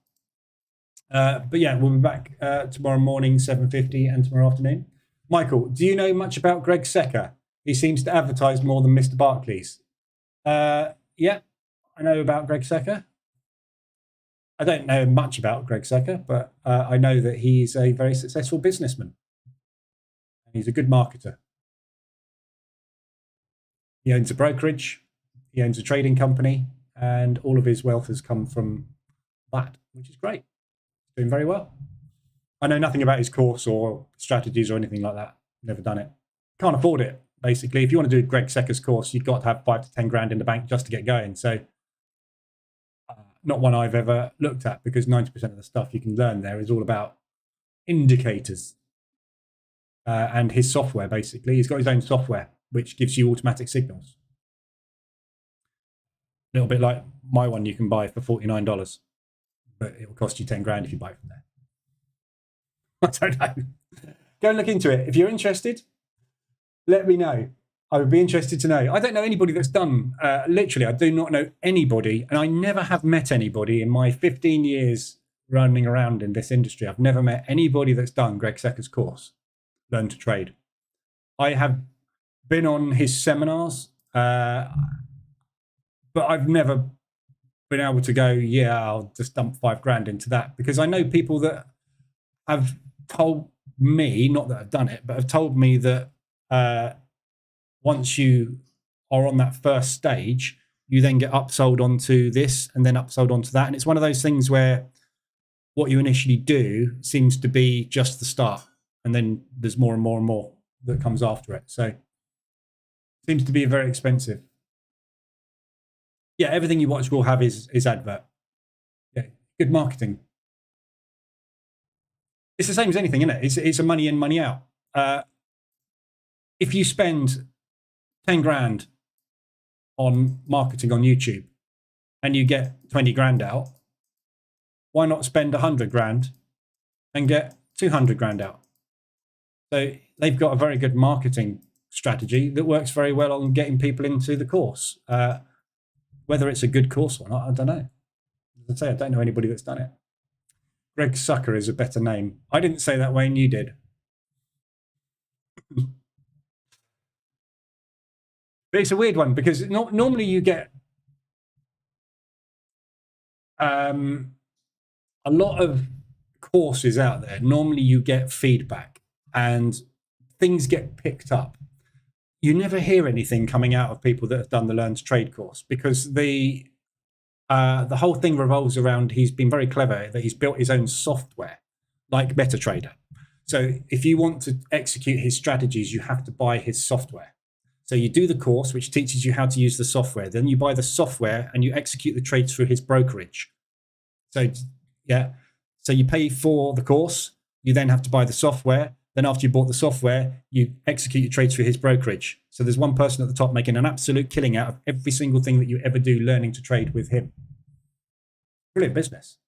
But yeah, we'll be back tomorrow morning, 7:50, and tomorrow afternoon. Michael, do you know much about Greg Secker? He seems to advertise more than Mr. Barclays. Yeah, I know about Greg Secker. I don't know much about Greg Secker, but I know that he's a very successful businessman. He's a good marketer. He owns a brokerage, he owns a trading company, and all of his wealth has come from that, which is great. Doing very well. I know nothing about his course or strategies or anything like that. Never done it. Can't afford it, basically. If you want to do Greg Secker's course, you've got to have 5 to 10 grand in the bank just to get going. So not one I've ever looked at, because 90% of the stuff you can learn there is all about indicators and his software, basically. He's got his own software, which gives you automatic signals. A little bit like my one you can buy for $49, but it will cost you 10 grand if you buy it from there. I don't know. Go and look into it. If you're interested, let me know. I would be interested to know. I don't know anybody that's done, literally, I do not know anybody, and I never have met anybody in my 15 years running around in this industry. I've never met anybody that's done Greg Secker's course, Learn to Trade. I have been on his seminars, but I've never been able to go, yeah, I'll just dump 5 grand into that, because I know people that have told me, not that I've done it, but have told me that once you are on that first stage, you then get upsold onto this and then upsold onto that. And it's one of those things where what you initially do seems to be just the start, and then there's more and more and more that comes after it. So it seems to be very expensive. Yeah, everything you watch will have his advert. Yeah, good marketing. It's the same as anything, isn't it? It's a money in, money out. If you spend 10 grand on marketing on YouTube and you get 20 grand out, why not spend 100 grand and get 200 grand out? So they've got a very good marketing strategy that works very well on getting people into the course. Whether it's a good course or not, I don't know. As I say, I don't know anybody that's done it. Greg Sucker is a better name. I didn't say that, Wayne, you did. But it's a weird one, because normally you get a lot of courses out there. Normally you get feedback and things get picked up. You never hear anything coming out of people that have done the Learn to Trade course, because the whole thing revolves around, he's been very clever that he's built his own software like MetaTrader. So if you want to execute his strategies, you have to buy his software. So you do the course, which teaches you how to use the software. Then you buy the software and you execute the trades through his brokerage. So, yeah. So you pay for the course. You then have to buy the software. Then after you bought the software, you execute your trades through his brokerage. So there's one person at the top making an absolute killing out of every single thing that you ever do learning to trade with him. Brilliant business.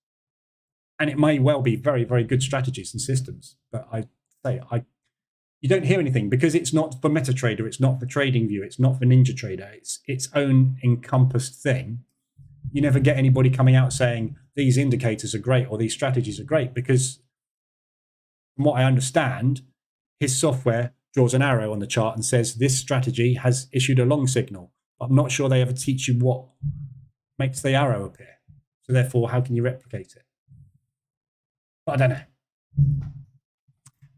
And it may well be very, very good strategies and systems. But you don't hear anything, because it's not for MetaTrader, it's not for TradingView, it's not for NinjaTrader, it's its own encompassed thing. You never get anybody coming out saying these indicators are great or these strategies are great, because from what I understand, his software draws an arrow on the chart and says this strategy has issued a long signal. I'm not sure they ever teach you what makes the arrow appear. So therefore, how can you replicate it? But I don't know.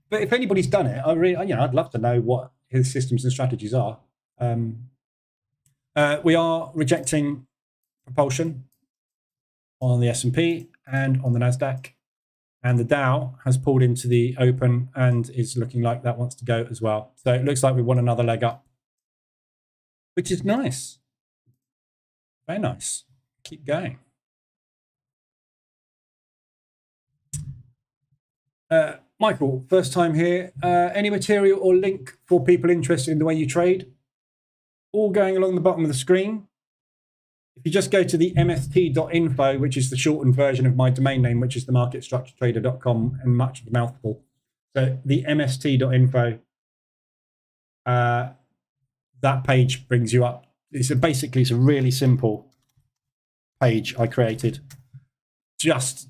But if anybody's done it, I'd love to know what his systems and strategies are. We are rejecting propulsion on the S&P and on the NASDAQ, and the Dow has pulled into the open and is looking like that wants to go as well. So it looks like we want another leg up, which is nice. Very nice. Keep going. Michael, first time here. Any material or link for people interested in the way you trade? All going along the bottom of the screen. If you just go to the mst.info, which is the shortened version of my domain name, which is themarketstructuretrader.com, and much of the mouthful. So the mst.info, that page brings you up. Basically, it's a really simple page I created just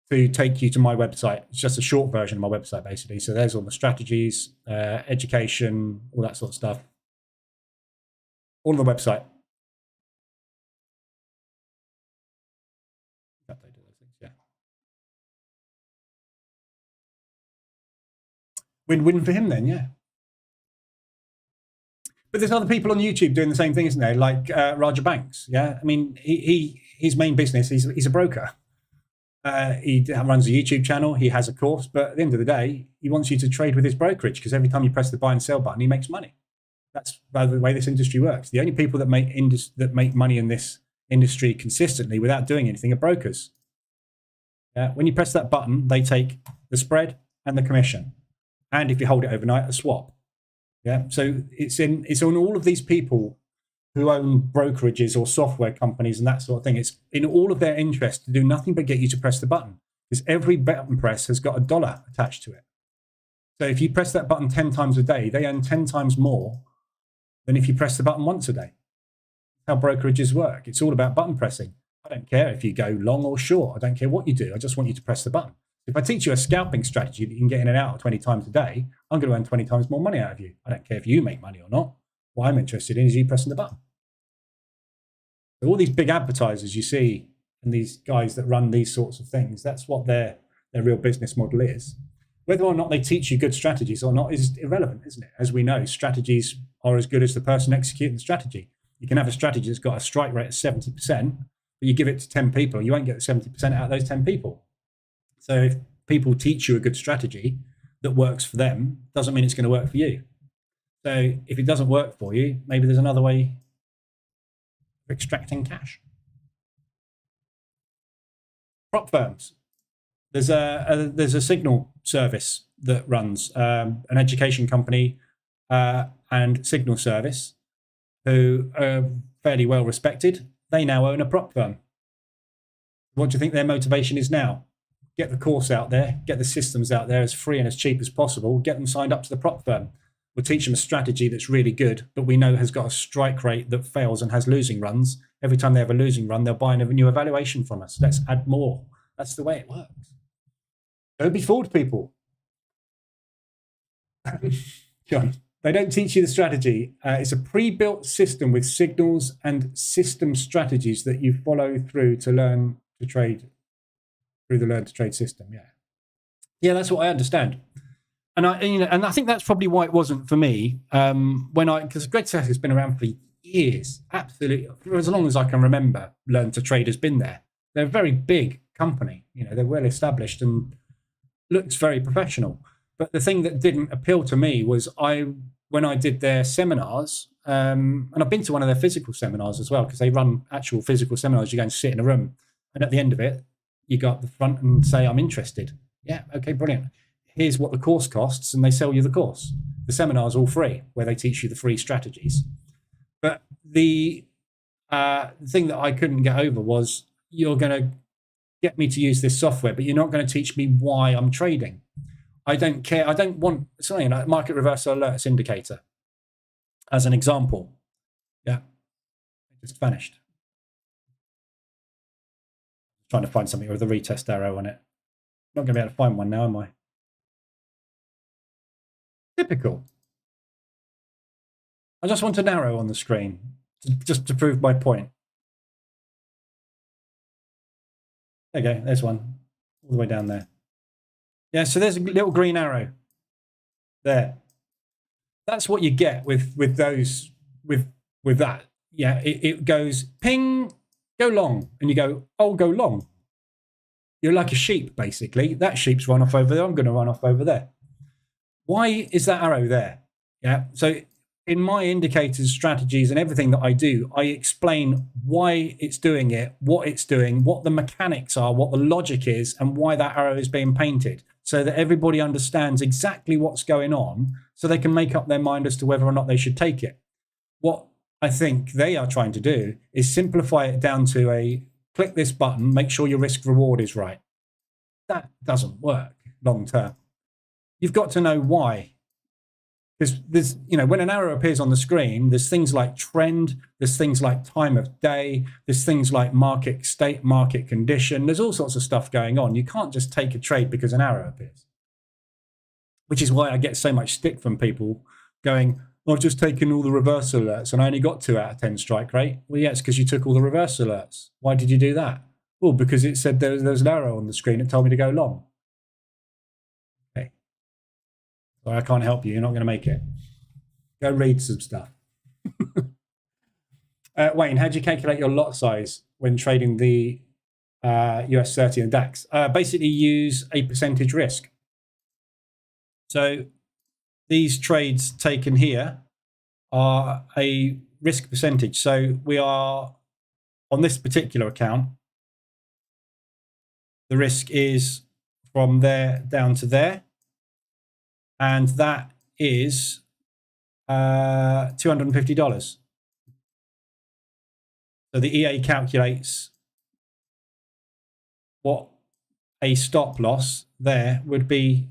to take you to my website. It's just a short version of my website, basically. So there's all the strategies, education, all that sort of stuff. All on the website. Yeah. Win-win for him then, yeah. But there's other people on YouTube doing the same thing, isn't there? Like Raja Banks. Yeah, I mean, his main business, he's a broker. He runs a YouTube channel. He has a course, but at the end of the day, he wants you to trade with his brokerage because every time you press the buy and sell button, he makes money. That's by the way this industry works. The only people that make money in this industry consistently without doing anything are brokers. When you press that button, they take the spread and the commission, and if you hold it overnight, a swap. Yeah, so it's on all of these people who own brokerages or software companies and that sort of thing. It's in all of their interest to do nothing but get you to press the button, because every button press has got $1 attached to it. So if you press that button 10 times a day, they earn 10 times more than if you press the button once a day. That's how brokerages work. It's all about button pressing. I don't care if you go long or short. I don't care what you do. I just want you to press the button. If I teach you a scalping strategy that you can get in and out 20 times a day, I'm going to earn 20 times more money out of you. I don't care if you make money or not. What I'm interested in is you pressing the button. So all these big advertisers you see and these guys that run these sorts of things, that's what their real business model is. Whether or not they teach you good strategies or not is irrelevant, isn't it? As we know, strategies are as good as the person executing the strategy. You can have a strategy that's got a strike rate of 70%, but you give it to 10 people, you won't get 70% out of those 10 people. So if people teach you a good strategy that works for them, doesn't mean it's going to work for you. So if it doesn't work for you, maybe there's another way of extracting cash. Prop firms. There's a signal service that runs an education company and signal service who are fairly well respected. They now own a prop firm. What do you think their motivation is now? Get the course out there, get the systems out there as free and as cheap as possible, get them signed up to the prop firm. We'll teach them a strategy that's really good, but we know has got a strike rate that fails and has losing runs. Every time they have a losing run, they'll buy a new evaluation from us. Let's add more. That's the way it works. Don't be fooled, people. John, they don't teach you the strategy. It's a pre-built system with signals and system strategies that you follow through to learn to trade through the Learn to Trade system. Yeah, that's what I understand. And I think that's probably why it wasn't for me. Because Greg Seth has been around for years, absolutely, for as long as I can remember. Learn to Trade has been there. They're a very big company. They're well established and looks very professional. But the thing that didn't appeal to me was when I did their seminars, and I've been to one of their physical seminars as well, because they run actual physical seminars. You go and sit in a room, and at the end of it, you go up the front and say, I'm interested. Yeah, okay, brilliant. Here's what the course costs, and they sell you the course. The seminar's all free, where they teach you the free strategies. But the thing that I couldn't get over was, you're going to get me to use this software, but you're not going to teach me why I'm trading. I don't care. I don't want something like market reversal alerts indicator as an example. Yeah, it just vanished. Trying to find something with a retest arrow on it. Not going to be able to find one now, am I? Typical. I just want an arrow on the screen just to prove my point. There you go. There's one all the way down there. Yeah, so there's a little green arrow there. That's what you get with those with that. Yeah, it goes ping, go long, and you go, oh, go long. You're like a sheep, basically. That sheep's run off over there. I'm going to run off over there. Why is that arrow there? Yeah, so in my indicators, strategies, and everything that I do, I explain why it's doing it, what it's doing, what the mechanics are, what the logic is, and why that arrow is being painted, so that everybody understands exactly what's going on, so they can make up their mind as to whether or not they should take it. What I think they are trying to do is simplify it down to a click this button, make sure your risk reward is right. That doesn't work long term. You've got to know why. Because there's, when an arrow appears on the screen, there's things like trend, there's things like time of day, there's things like market state, market condition. There's all sorts of stuff going on. You can't just take a trade because an arrow appears. Which is why I get so much stick from people going, I've just taken all the reverse alerts and I only got 2 out of 10 strike rate. Well, yeah, it's because you took all the reverse alerts. Why did you do that? Well, because it said there was an arrow on the screen that told me to go long. Okay. Well, I can't help you. You're not going to make it. Go read some stuff. Wayne, how do you calculate your lot size when trading the US 30 and DAX? Basically use a percentage risk. So these trades taken here are a risk percentage. So we are, on this particular account, the risk is from there down to there. And that is $250. So the EA calculates what a stop loss there would be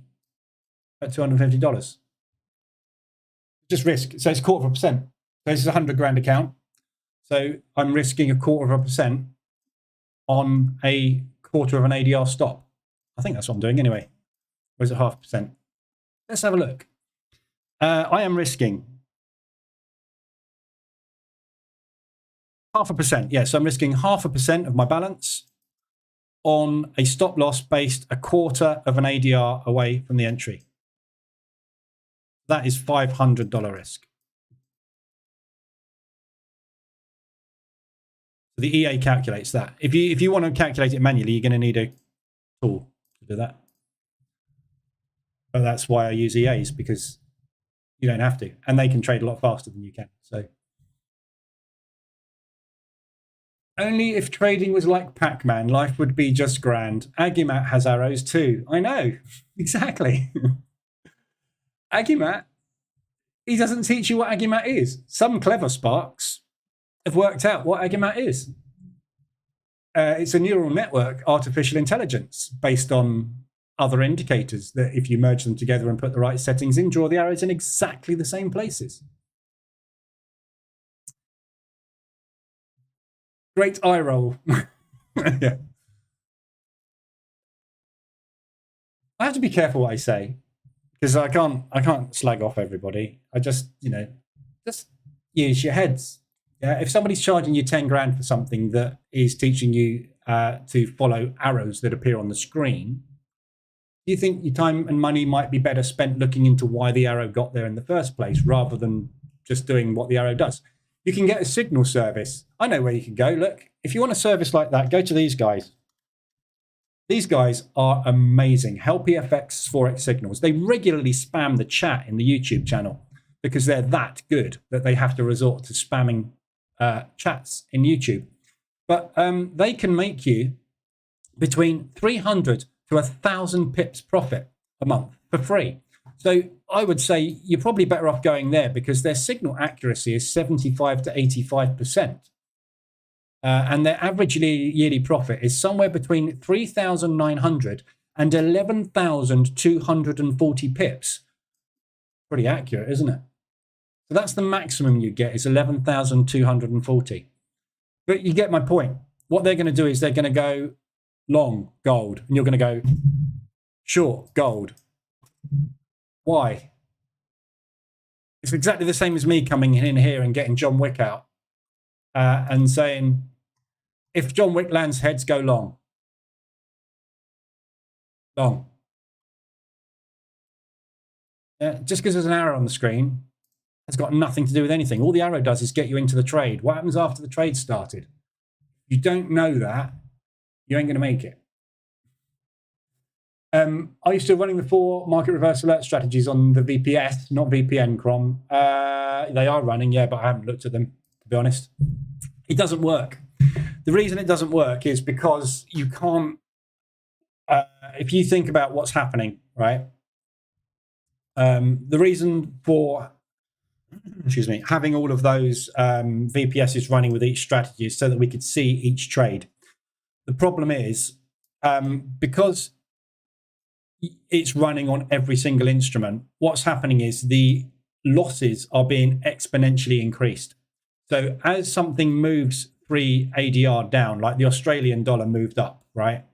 at $250. Just risk. So it's 1/4%. So this is a 100 grand account. So I'm risking 1/4% on a quarter of an ADR stop. I think that's what I'm doing anyway. Or is it 0.5%? Let's have a look. I am risking 0.5%. Yes, I'm risking 0.5% of my balance on a stop loss based 1/4 of an ADR away from the entry. That is $500 risk. So the EA calculates that. If you want to calculate it manually, you're going to need a tool to do that. But that's why I use EAs, because you don't have to, and they can trade a lot faster than you can. So only if trading was like Pac-Man, life would be just grand. Agimat has arrows too. I know, exactly. Agimat, he doesn't teach you what Agimat is. Some clever sparks have worked out what Agimat is. It's a neural network, artificial intelligence, based on other indicators that if you merge them together and put the right settings in, draw the arrows in exactly the same places. Great eye roll. Yeah. I have to be careful what I say, because I can't slag off everybody. I just, just use your heads. Yeah. If somebody's charging you 10 grand for something that is teaching you to follow arrows that appear on the screen, do you think your time and money might be better spent looking into why the arrow got there in the first place, rather than just doing what the arrow does? You can get a signal service. I know where you can go. Look, if you want a service like that, go to these guys. These guys are amazing. Help EFX Forex Signals. They regularly spam the chat in the YouTube channel because they're that good that they have to resort to spamming chats in YouTube. But they can make you between 300 to 1,000 pips profit a month for free. So I would say you're probably better off going there, because their signal accuracy is 75 to 85%. And their average yearly profit is somewhere between 3,900 and 11,240 pips. Pretty accurate, isn't it? So that's the maximum you get, is 11,240. But you get my point. What they're going to do is they're going to go long gold, and you're going to go short gold. Why? It's exactly the same as me coming in here and getting John Wick out and saying, if John Wick lands heads, go long. Long. Yeah, just because there's an arrow on the screen has got nothing to do with anything. All the arrow does is get you into the trade. What happens after the trade started? If you don't know that, you ain't going to make it. Are you still running the 4 market reverse alert strategies on the VPS, not VPN, Crom? They are running, yeah, but I haven't looked at them, to be honest. It doesn't work. The reason it doesn't work is because you can't, if you think about what's happening, right? The reason for, having all of those VPSs running with each strategy is so that we could see each trade. The problem is, because it's running on every single instrument, what's happening is the losses are being exponentially increased. So as something moves 3 ADR down, like the Australian dollar moved up, right?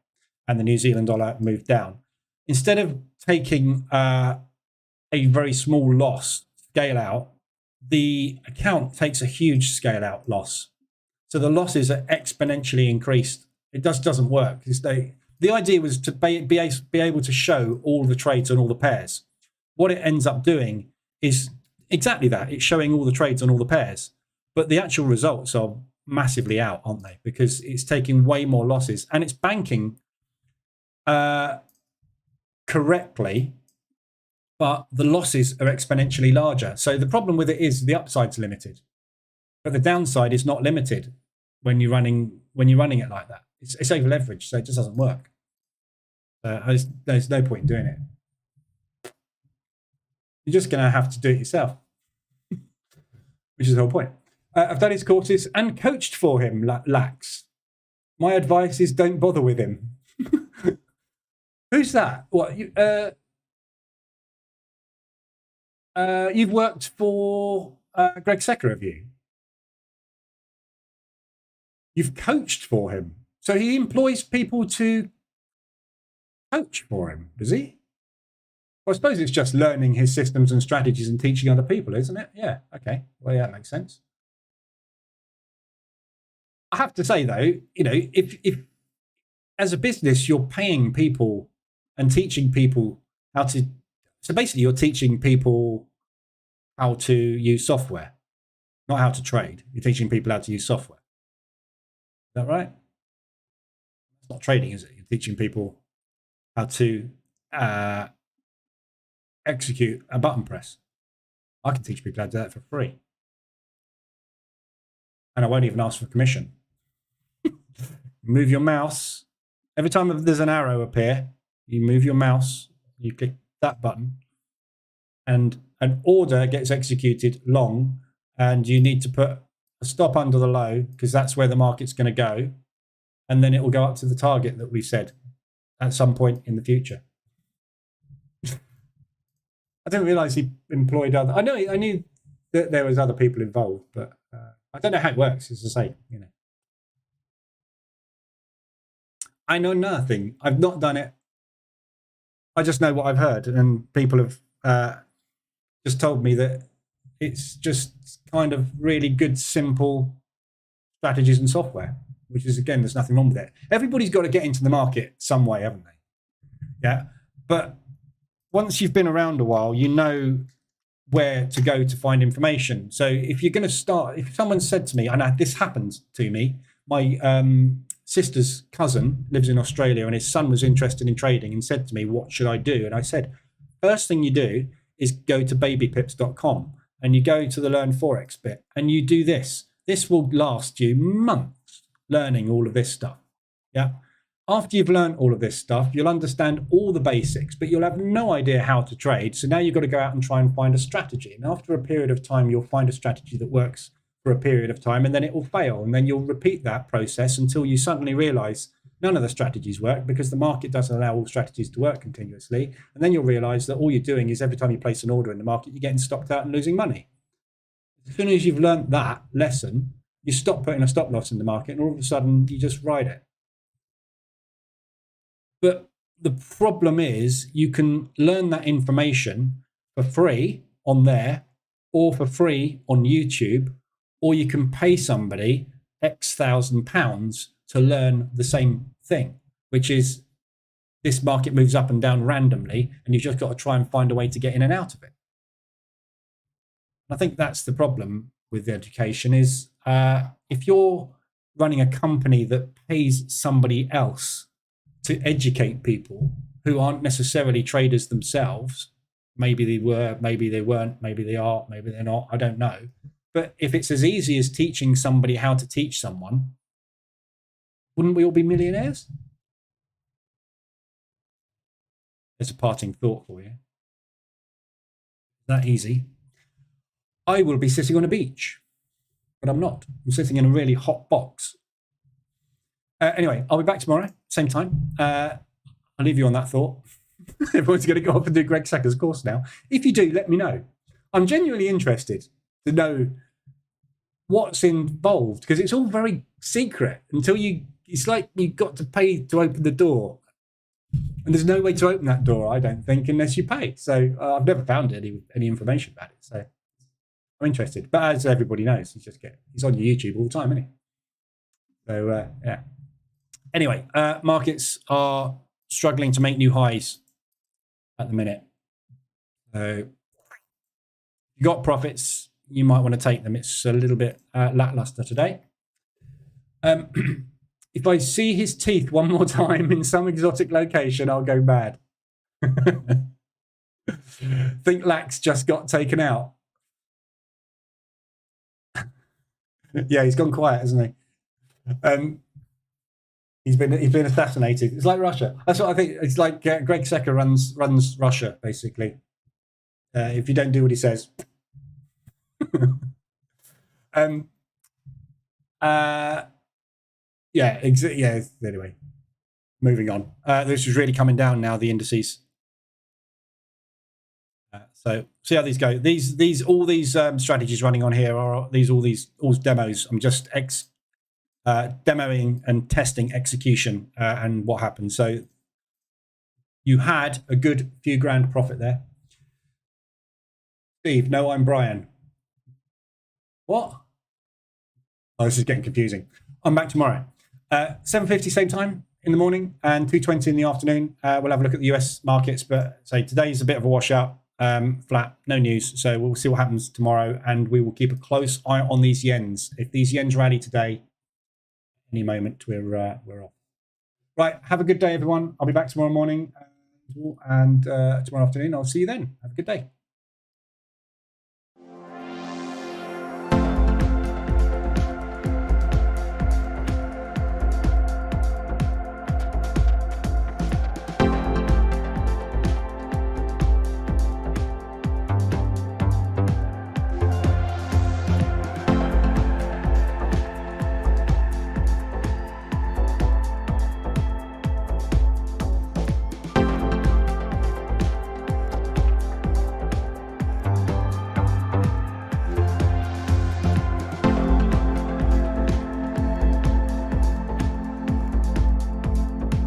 And the New Zealand dollar moved down. Instead of taking a very small loss scale out, the account takes a huge scale out loss. So the losses are exponentially increased. It doesn't work. The idea was to be able to show all the trades on all the pairs. What it ends up doing is exactly that. It's showing all the trades on all the pairs, but the actual results are massively out, aren't they? Because it's taking way more losses and it's banking correctly, but the losses are exponentially larger. So the problem with it is the upside's limited, but the downside is not limited when you're running it like that. It's over leveraged, so it just doesn't work. There's no point in doing it. You're just going to have to do it yourself, which is the whole point. I've done his courses and coached for him, Lax. My advice is don't bother with him. Who's that? What? You've worked for Greg Secker, have you? You've coached for him. So he employs people to coach for him, does he? Well, I suppose it's just learning his systems and strategies and teaching other people, isn't it? Yeah, okay. Well, yeah, that makes sense. I have to say, though, if as a business, you're paying people and teaching people how to... So basically, you're teaching people how to use software, not how to trade. You're teaching people how to use software. Is that right? It's not trading, is it? You're teaching people how to execute a button press. I can teach people how to do that for free. And I won't even ask for commission. Move your mouse. Every time there's an arrow appear, you move your mouse, you click that button, and an order gets executed long, and you need to put a stop under the low because that's where the market's going to go, and then it will go up to the target that we said at some point in the future. I didn't realize he employed other... I knew that there was other people involved, but I don't know how it works, as I say, I know nothing. I've not done it. I just know what I've heard, and people have just told me that it's just kind of really good, simple strategies and software, which is, again, there's nothing wrong with it. Everybody's got to get into the market some way, haven't they? Yeah. But once you've been around a while, you know where to go to find information. So if you're going to start, if someone said to me, and this happened to me, my sister's cousin lives in Australia and his son was interested in trading and said to me, what should I do? And I said, first thing you do is go to babypips.com and you go to the learn Forex bit and you do this. This will last you months learning all of this stuff. Yeah. After you've learned all of this stuff, you'll understand all the basics, but you'll have no idea how to trade. So now you've got to go out and try and find a strategy. And after a period of time, you'll find a strategy that works for a period of time, and then it will fail. And then you'll repeat that process until you suddenly realize none of the strategies work because the market doesn't allow all strategies to work continuously. And then you'll realize that all you're doing is every time you place an order in the market, you're getting stopped out and losing money. As soon as you've learned that lesson, you stop putting a stop loss in the market and all of a sudden you just ride it. But the problem is you can learn that information for free on there or for free on YouTube, or you can pay somebody X £1,000 to learn the same thing, which is this market moves up and down randomly, and you've just got to try and find a way to get in and out of it. I think that's the problem with education is if you're running a company that pays somebody else to educate people who aren't necessarily traders themselves, maybe they were, maybe they weren't, maybe they are, maybe they're not, I don't know. But if it's as easy as teaching somebody how to teach someone, wouldn't we all be millionaires? There's a parting thought for you. That easy. I will be sitting on a beach, but I'm not. I'm sitting in a really hot box. Anyway, I'll be back tomorrow, same time. I'll leave you on that thought. Everyone's going to go off and do Greg Secker's course now. If you do, let me know. I'm genuinely interested to know what's involved, because it's all very secret until it's like you've got to pay to open the door. And there's no way to open that door, I don't think, unless you pay. So I've never found any information about it. So I'm interested. But as everybody knows, he's on YouTube all the time, isn't he? So, yeah. Anyway, markets are struggling to make new highs at the minute. So you got profits, you might want to take them. It's a little bit lackluster today. If I see his teeth one more time in some exotic location, I'll go mad. Think Lax just got taken out. Yeah, he's gone quiet, hasn't he? He's been assassinated. It's like Russia. That's what I think. It's like Greg Secker runs Russia, basically. If you don't do what he says. Yeah. Anyway, moving on. This is really coming down now. The indices. So see how these go. All these strategies running on here are all these demos. I'm just demoing and testing execution and what happens. So you had a good few grand profit there. Steve, no, I'm Brian. What? Oh, this is getting confusing. I'm back tomorrow. 7:50 same time in the morning and 2:20 in the afternoon. We'll have a look at the US markets, but say today's a bit of a washout, flat, no news. So we'll see what happens tomorrow, and we will keep a close eye on these yens. If these yens rally today, any moment we're off. Right, have a good day, everyone. I'll be back tomorrow morning and tomorrow afternoon. I'll see you then. Have a good day.